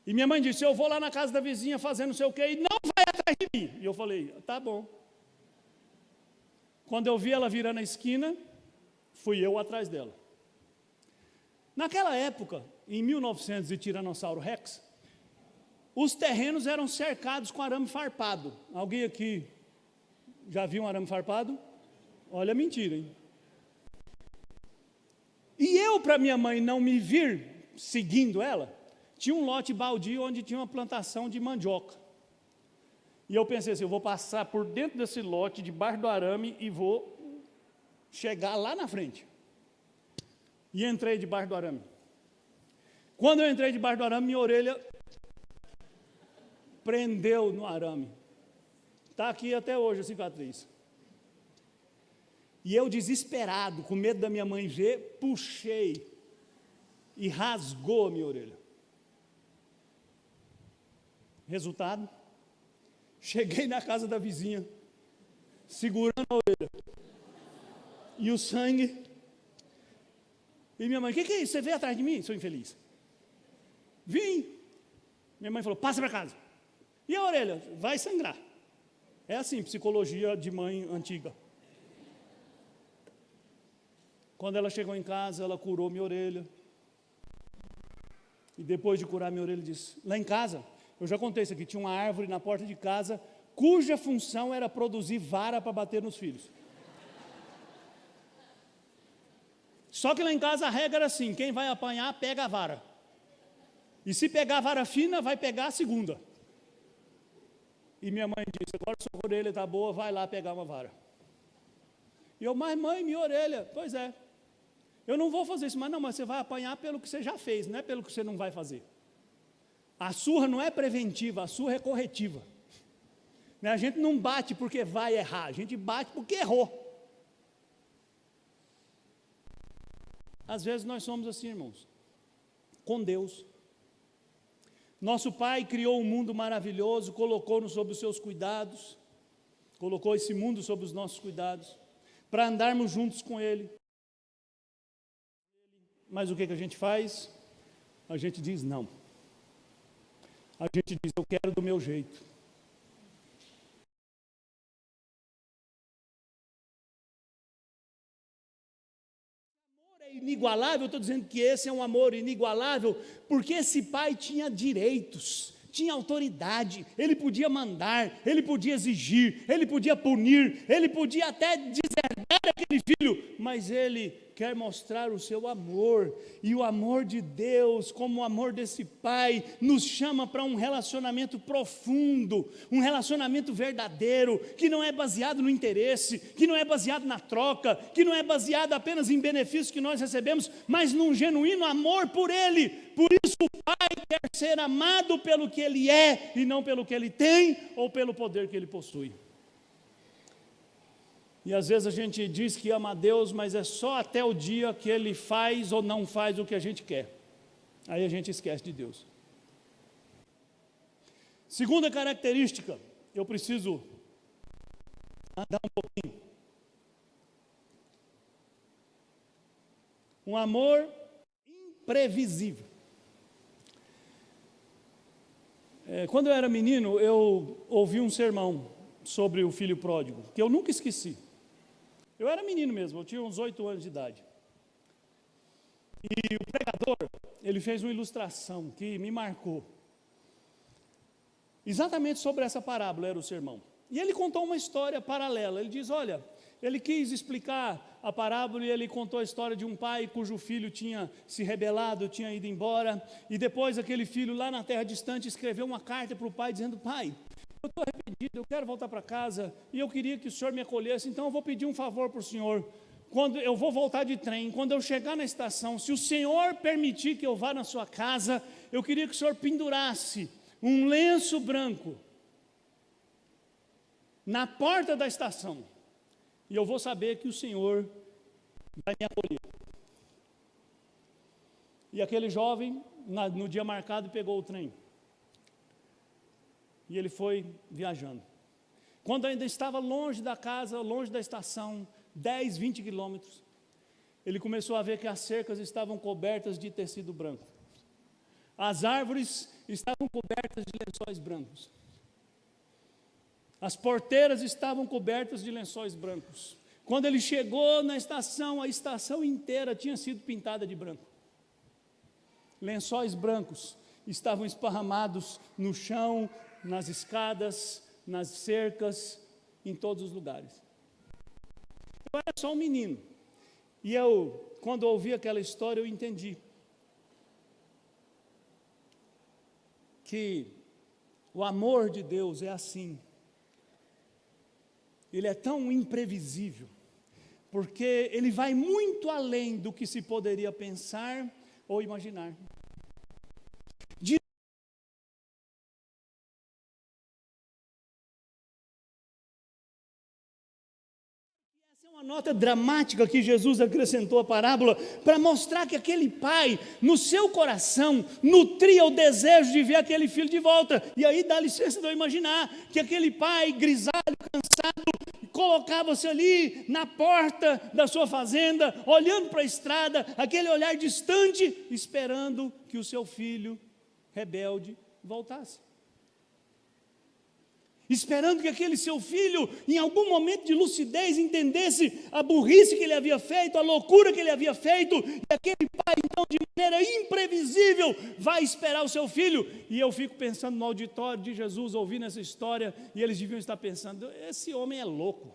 E minha mãe disse: eu vou lá na casa da vizinha fazer não sei o quê, e não vai atrás de mim. E eu falei: tá bom. Quando eu vi ela virando a esquina, fui eu atrás dela. Naquela época, em 1900 e Tiranossauro Rex, os terrenos eram cercados com arame farpado. Alguém aqui já viu um arame farpado? Olha a mentira, hein? E eu, para minha mãe não me vir seguindo ela, tinha um lote baldio onde tinha uma plantação de mandioca. E eu pensei assim, eu vou passar por dentro desse lote, debaixo do arame, e vou chegar lá na frente. E entrei debaixo do arame. Quando eu entrei debaixo do arame, minha orelha prendeu no arame. Está aqui até hoje a cicatriz. E eu, desesperado, com medo da minha mãe ver, puxei e rasgou a minha orelha. Resultado, cheguei na casa da vizinha, segurando a orelha. E o sangue. E minha mãe: o que é isso? Você veio atrás de mim, seu infeliz? Vim. Minha mãe falou: passa para casa. E a orelha? Vai sangrar. É assim, psicologia de mãe antiga. Quando ela chegou em casa, ela curou minha orelha. E depois de curar minha orelha, disse: lá em casa, eu já contei isso aqui, tinha uma árvore na porta de casa, cuja função era produzir vara para bater nos filhos. Só que lá em casa a regra era assim: quem vai apanhar, pega a vara. E se pegar a vara fina, vai pegar a segunda. E minha mãe disse: agora sua orelha está boa, vai lá pegar uma vara. E eu: mas mãe, minha orelha. Pois é. Eu não vou fazer isso, mas não, mas você vai apanhar pelo que você já fez, não é pelo que você não vai fazer. A surra não é preventiva, a surra é corretiva. A gente não bate porque vai errar, a gente bate porque errou. Às vezes nós somos assim, irmãos, com Deus. Nosso Pai criou um mundo maravilhoso, colocou-nos sob os seus cuidados, colocou esse mundo sob os nossos cuidados, para andarmos juntos com Ele. Mas o que a gente faz? A gente diz não. A gente diz: eu quero do meu jeito. O amor é inigualável, eu estou dizendo que esse é um amor inigualável, porque esse pai tinha direitos, tinha autoridade, ele podia mandar, ele podia exigir, ele podia punir, ele podia até deserdar aquele filho, mas ele quer mostrar o seu amor, e o amor de Deus, como o amor desse Pai, nos chama para um relacionamento profundo, um relacionamento verdadeiro, que não é baseado no interesse, que não é baseado na troca, que não é baseado apenas em benefícios que nós recebemos, mas num genuíno amor por Ele. Por isso o Pai quer ser amado pelo que Ele é, e não pelo que Ele tem, ou pelo poder que Ele possui. E às vezes a gente diz que ama a Deus, mas é só até o dia que Ele faz ou não faz o que a gente quer. Aí a gente esquece de Deus. Segunda característica, eu preciso andar um pouquinho. Um amor imprevisível. Quando eu era menino, eu ouvi um sermão sobre o filho pródigo, que eu nunca esqueci. Eu era menino mesmo, eu tinha uns 8 anos de idade. E o pregador, ele fez uma ilustração que me marcou. Exatamente sobre essa parábola era o sermão. E ele contou uma história paralela. Ele diz: olha, ele quis explicar a parábola e ele contou a história de um pai cujo filho tinha se rebelado, tinha ido embora, e depois aquele filho lá na terra distante escreveu uma carta para o pai dizendo: pai, eu estou arrependido, eu quero voltar para casa e eu queria que o senhor me acolhesse, então eu vou pedir um favor para o senhor. Quando eu vou voltar de trem, quando eu chegar na estação, se o senhor permitir que eu vá na sua casa, eu queria que o senhor pendurasse um lenço branco na porta da estação, e eu vou saber que o senhor vai me acolher. E aquele jovem, no dia marcado, pegou o trem. E ele foi viajando. Quando ainda estava longe da casa, longe da estação, 10, 20 quilômetros, ele começou a ver que as cercas estavam cobertas de tecido branco. As árvores estavam cobertas de lençóis brancos. As porteiras estavam cobertas de lençóis brancos. Quando ele chegou na estação, a estação inteira tinha sido pintada de branco. Lençóis brancos estavam esparramados no chão, nas escadas, nas cercas, em todos os lugares. Eu era só um menino. E quando eu ouvi aquela história, eu entendi que o amor de Deus é assim. Ele é tão imprevisível, porque ele vai muito além do que se poderia pensar ou imaginar. Essa é uma nota dramática que Jesus acrescentou à parábola, para mostrar que aquele pai, no seu coração, nutria o desejo de ver aquele filho de volta. E aí dá licença de eu imaginar que aquele pai grisalho, cansado, colocava-se ali na porta da sua fazenda, olhando para a estrada, aquele olhar distante, esperando que o seu filho rebelde voltasse. Esperando que aquele seu filho, em algum momento de lucidez, entendesse a burrice que ele havia feito, a loucura que ele havia feito, e aquele pai, então, de maneira imprevisível, vai esperar o seu filho. E eu fico pensando no auditório de Jesus, ouvindo essa história, e eles deviam estar pensando: esse homem é louco.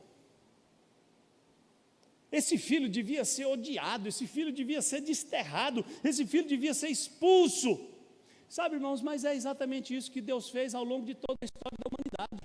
Esse filho devia ser odiado, esse filho devia ser desterrado, esse filho devia ser expulso. Sabe, irmãos, mas é exatamente isso que Deus fez ao longo de toda a história da humanidade.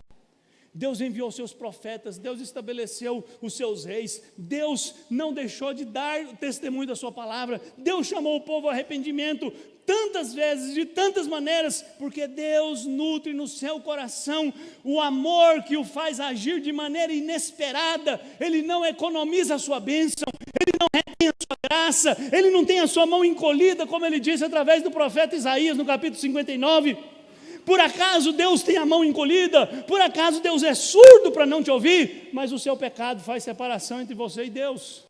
Deus enviou seus profetas, Deus estabeleceu os seus reis, Deus não deixou de dar o testemunho da sua palavra, Deus chamou o povo ao arrependimento tantas vezes, de tantas maneiras, porque Deus nutre no seu coração o amor que o faz agir de maneira inesperada. Ele não economiza a sua bênção, Ele não retém a sua graça, Ele não tem a sua mão encolhida, como Ele disse através do profeta Isaías no capítulo 59. Por acaso Deus tem a mão encolhida? Por acaso Deus é surdo para não te ouvir? Mas o seu pecado faz separação entre você e Deus.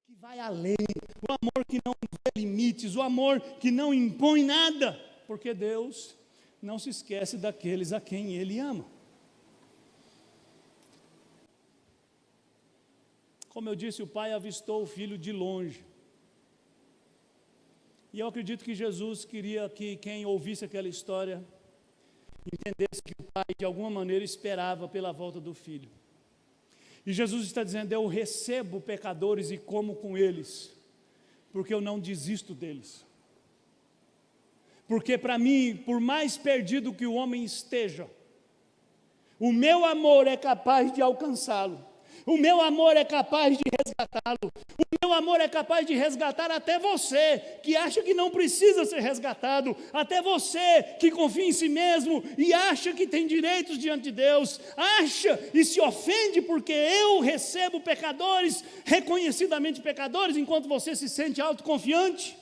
Que vai além, o amor que não vê limites, o amor que não impõe nada, porque Deus não se esquece daqueles a quem Ele ama. Como eu disse, o pai avistou o filho de longe. E eu acredito que Jesus queria que quem ouvisse aquela história entendesse que o pai, de alguma maneira, esperava pela volta do filho. E Jesus está dizendo: eu recebo pecadores e como com eles, porque eu não desisto deles. Porque para mim, por mais perdido que o homem esteja, o meu amor é capaz de alcançá-lo. O meu amor é capaz de resgatá-lo. O meu amor é capaz de resgatar até você, que acha que não precisa ser resgatado. Até você, que confia em si mesmo e acha que tem direitos diante de Deus. Acha e se ofende porque eu recebo pecadores, reconhecidamente pecadores, enquanto você se sente autoconfiante.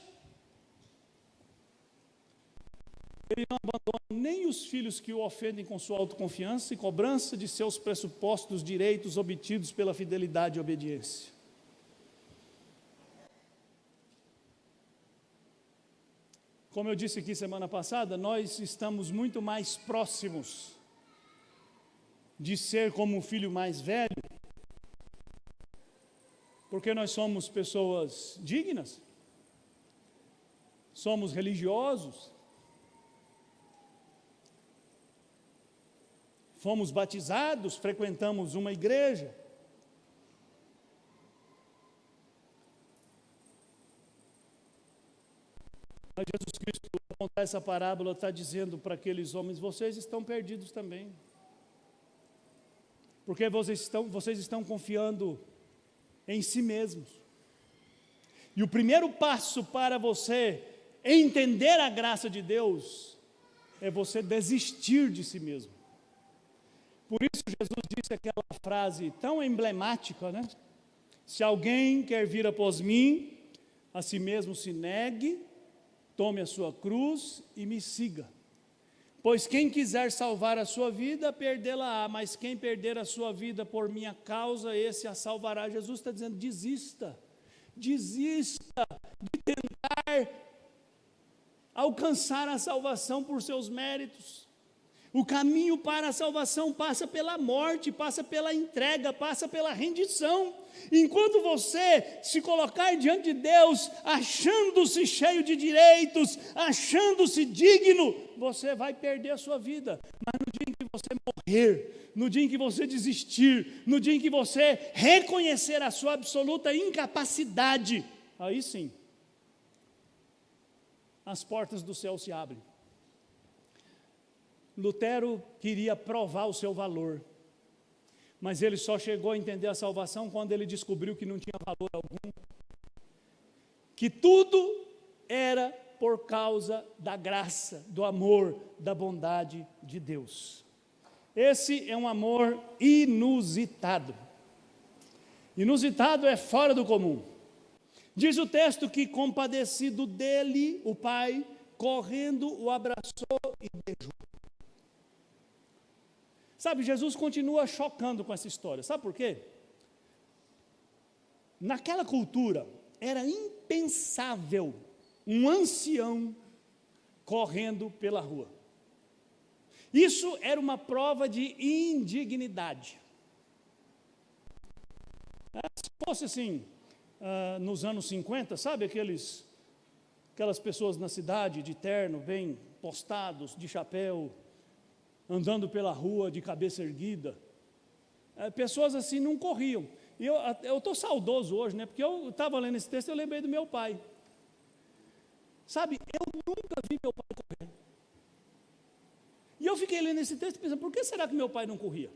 Ele não abandona nem os filhos que o ofendem com sua autoconfiança e cobrança de seus pressupostos direitos obtidos pela fidelidade e obediência. Como eu disse aqui semana passada, nós estamos muito mais próximos de ser como o filho mais velho, porque nós somos pessoas dignas, somos religiosos, fomos batizados, frequentamos uma igreja. Mas Jesus Cristo, ao contar essa parábola, está dizendo para aqueles homens: vocês estão perdidos também. Porque vocês estão confiando em si mesmos. E o primeiro passo para você entender a graça de Deus é você desistir de si mesmo. Por isso Jesus disse aquela frase tão emblemática, né? Se alguém quer vir após mim, a si mesmo se negue, tome a sua cruz e me siga. Pois quem quiser salvar a sua vida, perdê-la-á, mas quem perder a sua vida por minha causa, esse a salvará. Jesus está dizendo: desista de tentar alcançar a salvação por seus méritos. O caminho para a salvação passa pela morte, passa pela entrega, passa pela rendição. Enquanto você se colocar diante de Deus, achando-se cheio de direitos, achando-se digno, você vai perder a sua vida. Mas no dia em que você morrer, no dia em que você desistir, no dia em que você reconhecer a sua absoluta incapacidade, aí sim, as portas do céu se abrem. Lutero queria provar o seu valor, mas ele só chegou a entender a salvação quando ele descobriu que não tinha valor algum, que tudo era por causa da graça, do amor, da bondade de Deus. Esse é um amor inusitado. Inusitado é fora do comum. Diz o texto que, compadecido dele, o pai, correndo, o abraçou e beijou. Sabe, Jesus continua chocando com essa história. Sabe por quê? Naquela cultura, era impensável um ancião correndo pela rua. Isso era uma prova de indignidade. Se fosse assim, nos anos 50, sabe aquelas pessoas na cidade de terno, bem postados, de chapéu, andando pela rua de cabeça erguida, pessoas assim não corriam. E eu estou saudoso hoje, né? Porque eu estava lendo esse texto e eu lembrei do meu pai. Sabe, eu nunca vi meu pai correr. E eu fiquei lendo esse texto pensando: por que será que meu pai não corria?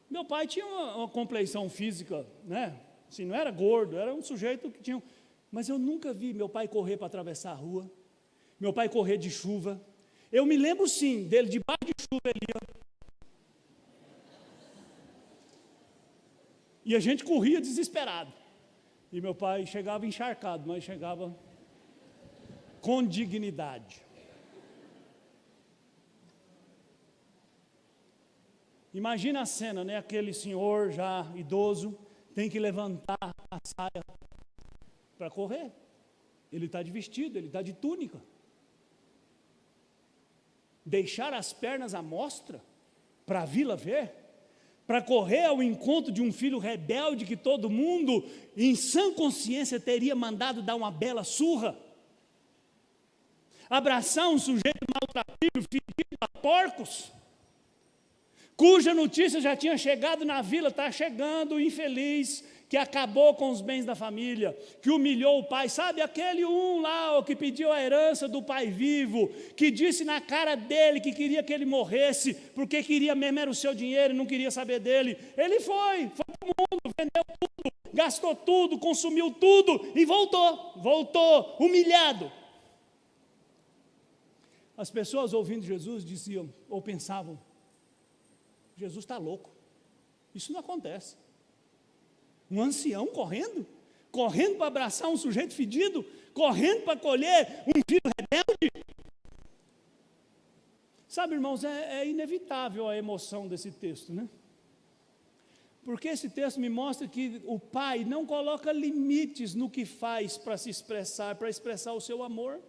Meu pai tinha uma compleição física, né? Assim, não era gordo, era um sujeito que tinha... Mas eu nunca vi meu pai correr para atravessar a rua, meu pai correr de chuva. Eu me lembro sim dele debaixo de chuva ali, e a gente corria desesperado, e meu pai chegava encharcado, mas chegava com dignidade. Imagina a cena, né? Aquele senhor já idoso tem que levantar a saia para correr. Ele está de vestido, ele está de túnica. Deixar as pernas à mostra para a vila ver, para correr ao encontro de um filho rebelde que todo mundo, em sã consciência, teria mandado dar uma bela surra. Abraçar um sujeito maltrapilho, fedido a porcos, cuja notícia já tinha chegado na vila, está chegando, infeliz, que acabou com os bens da família, que humilhou o pai. Sabe aquele lá, que pediu a herança do pai vivo, que disse na cara dele que queria que ele morresse, porque queria mesmo era o seu dinheiro e não queria saber dele. Ele foi para o mundo, vendeu tudo, gastou tudo, consumiu tudo e voltou humilhado. As pessoas ouvindo Jesus diziam, ou pensavam: Jesus está louco, isso não acontece. Um ancião correndo para abraçar um sujeito fedido, correndo para colher um filho rebelde. Sabe, irmãos, é inevitável a emoção desse texto, né? Porque esse texto me mostra que o pai não coloca limites no que faz para se expressar, para expressar o seu amor.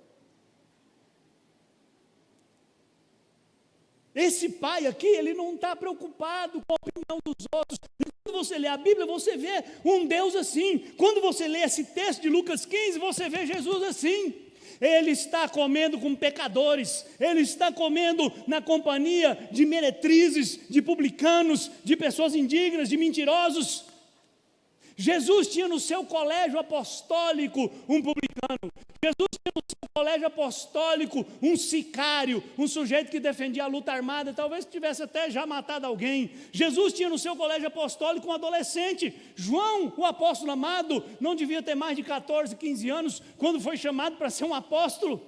Esse pai aqui, ele não está preocupado com a opinião dos outros. E quando você lê a Bíblia, você vê um Deus assim. Quando você lê esse texto de Lucas 15, você vê Jesus assim. Ele está comendo com pecadores, ele está comendo na companhia de meretrizes, de publicanos, de pessoas indignas, de mentirosos. Jesus tinha no seu colégio apostólico um publicano. Jesus tinha no seu colégio apostólico um sicário, um sujeito que defendia a luta armada, talvez tivesse até já matado alguém. Jesus tinha no seu colégio apostólico um adolescente. João, o apóstolo amado, não devia ter mais de 14, 15 anos quando foi chamado para ser um apóstolo.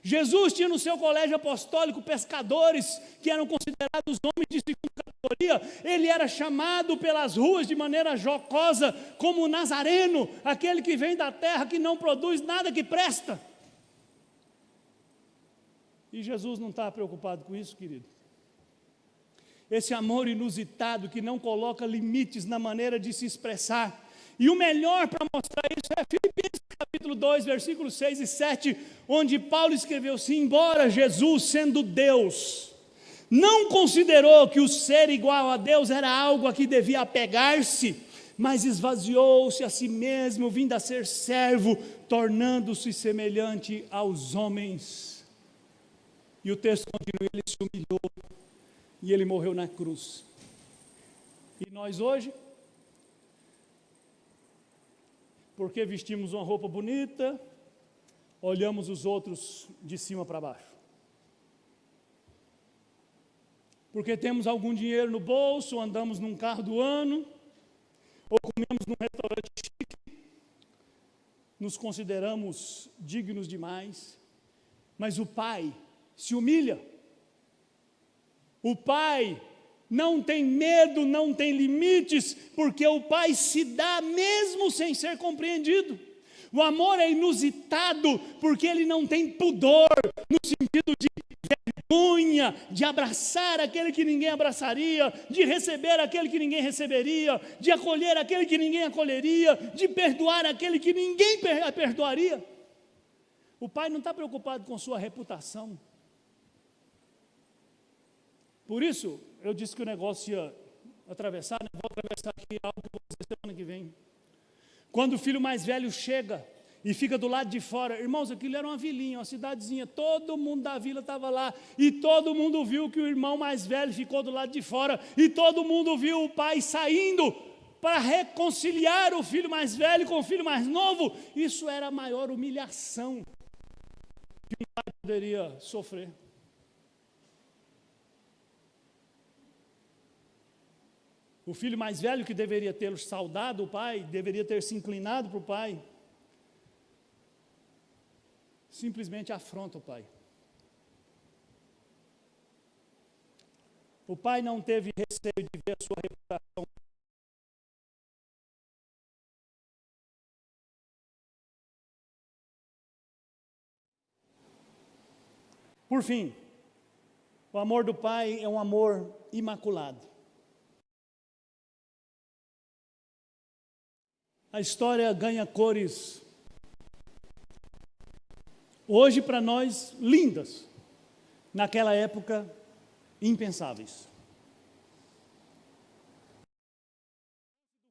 Jesus tinha no seu colégio apostólico pescadores que eram considerados homens de segunda categoria. Ele era chamado pelas ruas de maneira jocosa como Nazareno, aquele que vem da terra que não produz nada que presta. E Jesus não está preocupado com isso, querido. Esse amor inusitado que não coloca limites na maneira de se expressar. E o melhor para mostrar isso é Filipenses capítulo 2, versículos 6 e 7, onde Paulo escreveu assim: embora Jesus, sendo Deus, não considerou que o ser igual a Deus era algo a que devia apegar-se, mas esvaziou-se a si mesmo, vindo a ser servo, tornando-se semelhante aos homens. E o texto continua: ele se humilhou e ele morreu na cruz. E nós hoje, porque vestimos uma roupa bonita, olhamos os outros de cima para baixo. Porque temos algum dinheiro no bolso, andamos num carro do ano, ou comemos num restaurante chique, nos consideramos dignos demais, mas o Pai se humilha. O Pai não tem medo, não tem limites, porque o Pai se dá mesmo sem ser compreendido. O amor é inusitado, porque ele não tem pudor, no sentido de vergonha, de abraçar aquele que ninguém abraçaria, de receber aquele que ninguém receberia, de acolher aquele que ninguém acolheria, de perdoar aquele que ninguém perdoaria. O Pai não está preocupado com sua reputação. Por isso, eu disse que o negócio ia atravessar, né? Vou atravessar aqui algo que vou dizer semana que vem. Quando o filho mais velho chega e fica do lado de fora, irmãos, aquilo era uma vilinha, uma cidadezinha, todo mundo da vila estava lá, e todo mundo viu que o irmão mais velho ficou do lado de fora, e todo mundo viu o pai saindo para reconciliar o filho mais velho com o filho mais novo. Isso era a maior humilhação que um pai poderia sofrer. O filho mais velho, que deveria ter saudado o pai, deveria ter se inclinado para o pai, simplesmente afronta o pai. O pai não teve receio de ver a sua reputação. Por fim, o amor do pai é um amor imaculado. A história ganha cores, hoje para nós, lindas, naquela época, impensáveis.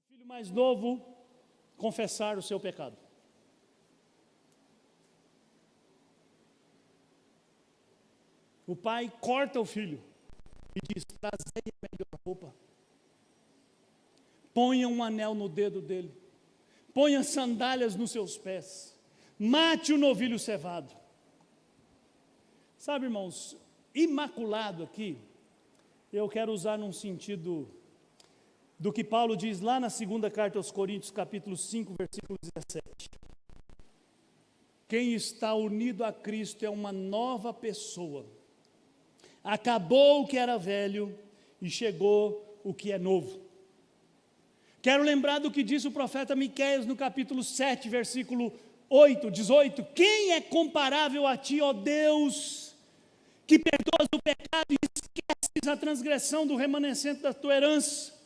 O filho mais novo confessar o seu pecado. O pai corta o filho e diz: trazei a melhor roupa, ponha um anel no dedo dele, ponha sandálias nos seus pés, mate o novilho cevado. Sabe, irmãos, imaculado aqui, eu quero usar num sentido do que Paulo diz lá na segunda carta aos Coríntios, capítulo 5, versículo 17. Quem está unido a Cristo é uma nova pessoa. Acabou o que era velho e chegou o que é novo. Quero lembrar do que disse o profeta Miqueias no capítulo 7, versículo 18. Quem é comparável a ti, ó Deus, que perdoas o pecado e esqueces a transgressão do remanescente da tua herança?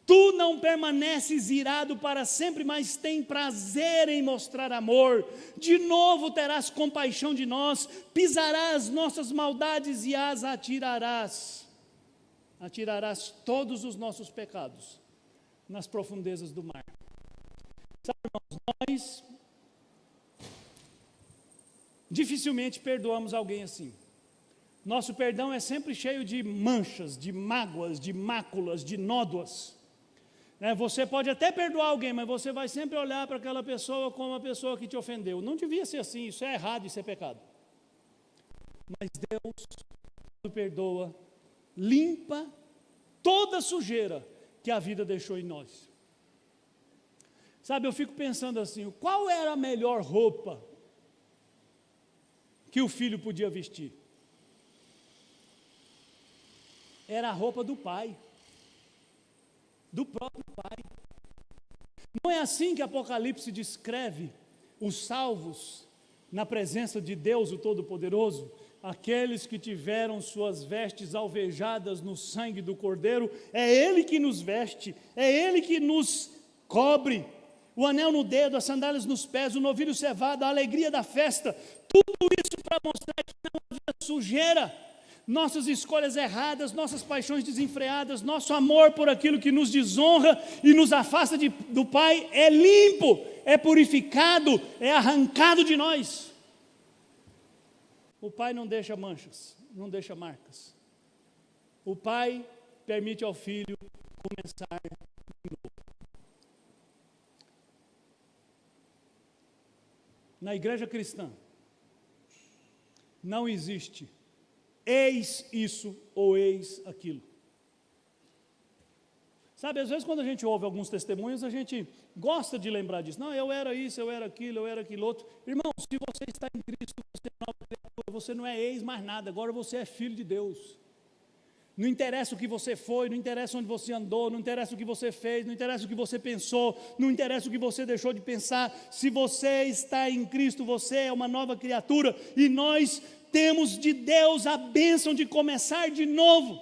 Tu não permaneces irado para sempre, mas tem prazer em mostrar amor. De novo terás compaixão de nós, pisarás nossas maldades e as atirarás. Atirarás todos os nossos pecados nas profundezas do mar. Sabe, irmãos, nós dificilmente perdoamos alguém assim. Nosso perdão é sempre cheio de manchas, de mágoas, de máculas, de nódoas. Você pode até perdoar alguém, mas você vai sempre olhar para aquela pessoa como a pessoa que te ofendeu. Não devia ser assim, isso é errado, isso é pecado. Mas Deus, quando perdoa, limpa toda a sujeira que a vida deixou em nós. Sabe, eu fico pensando assim, qual era a melhor roupa que o filho podia vestir? Era a roupa do pai, do próprio pai. Não é assim que Apocalipse descreve os salvos na presença de Deus, o Todo-Poderoso? Aqueles que tiveram suas vestes alvejadas no sangue do Cordeiro, é Ele que nos veste, é Ele que nos cobre. O anel no dedo, as sandálias nos pés, o novilho cevado, a alegria da festa, tudo isso para mostrar que não havia sujeira. Nossas escolhas erradas, nossas paixões desenfreadas, nosso amor por aquilo que nos desonra e nos afasta do Pai é limpo, é purificado, é arrancado de nós. O Pai não deixa manchas, não deixa marcas. O Pai permite ao Filho começar de novo. Na igreja cristã, não existe eis isso ou eis aquilo. Sabe, às vezes quando a gente ouve alguns testemunhos, a gente gosta de lembrar disso. Não, eu era isso, eu era aquilo outro. Irmão, se você está em Cristo, você é nova criatura, você não é ex mais nada, agora você é filho de Deus. Não interessa o que você foi, não interessa onde você andou, não interessa o que você fez, não interessa o que você pensou, não interessa o que você deixou de pensar. Se você está em Cristo, você é uma nova criatura e nós temos de Deus a bênção de começar de novo.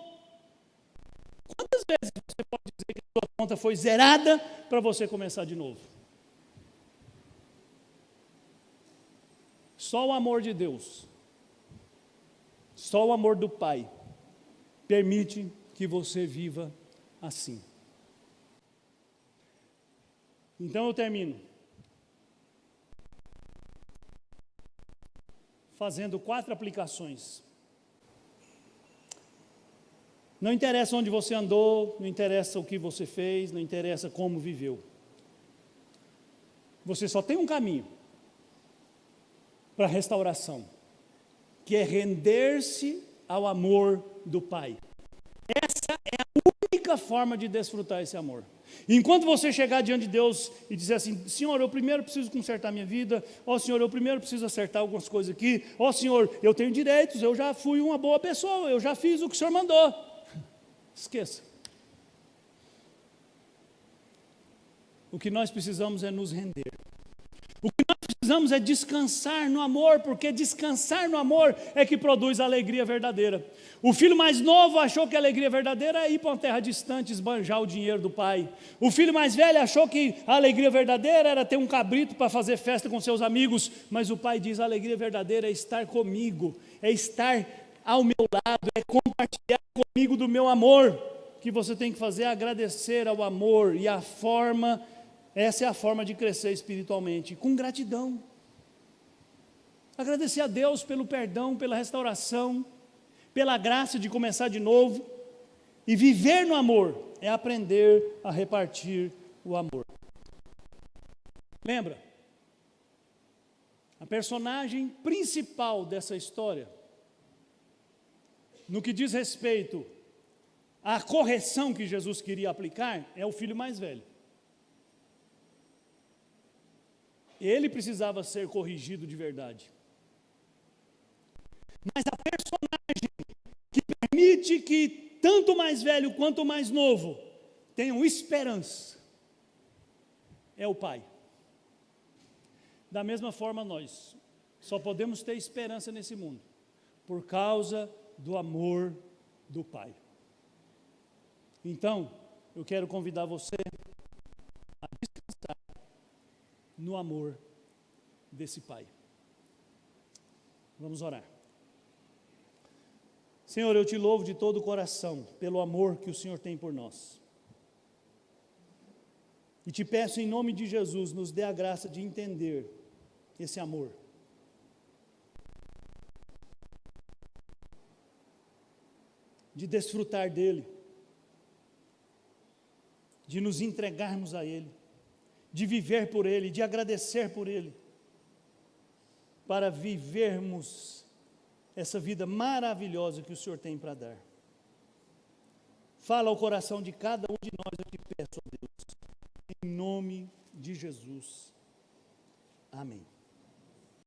Quantas vezes você pode dizer que a sua conta foi zerada para você começar de novo? Só o amor de Deus, só o amor do Pai permite que você viva assim. Então eu termino fazendo 4 aplicações. Não interessa onde você andou, não interessa o que você fez, não interessa como viveu. Você só tem um caminho para a restauração, que é render-se ao amor do Pai. Essa é a única forma de desfrutar esse amor. Enquanto você chegar diante de Deus e dizer assim, Senhor, eu primeiro preciso consertar minha vida, Senhor, eu primeiro preciso acertar algumas coisas aqui, Senhor, eu tenho direitos, eu já fui uma boa pessoa, eu já fiz o que o Senhor mandou. Esqueça. O que nós precisamos é nos render. O que nós precisamos é descansar no amor, porque descansar no amor é que produz a alegria verdadeira. O filho mais novo achou que a alegria verdadeira é ir para uma terra distante, esbanjar o dinheiro do pai. O filho mais velho achou que a alegria verdadeira era ter um cabrito para fazer festa com seus amigos, mas o pai diz, a alegria verdadeira é estar comigo, é estar ao meu lado, é compartilhar comigo do meu amor. O que você tem que fazer é agradecer ao amor, e essa é a forma de crescer espiritualmente, com gratidão. Agradecer a Deus pelo perdão, pela restauração, pela graça de começar de novo. E viver no amor é aprender a repartir o amor. Lembra? A personagem principal dessa história, no que diz respeito à correção que Jesus queria aplicar, é o filho mais velho. Ele precisava ser corrigido de verdade. Mas a personagem que permite que tanto o mais velho quanto o mais novo tenham esperança é o Pai. Da mesma forma nós só podemos ter esperança nesse mundo por causa do amor do Pai. Então, eu quero convidar você a descansar no amor desse Pai. Vamos orar. Senhor, eu te louvo de todo o coração pelo amor que o Senhor tem por nós. E te peço em nome de Jesus, nos dê a graça de entender esse amor. de desfrutar dele, de nos entregarmos a ele, de viver por ele, de agradecer por ele, para vivermos essa vida maravilhosa que o Senhor tem para dar. Fala ao coração de cada um de nós, eu te peço, ó Deus, em nome de Jesus. Amém.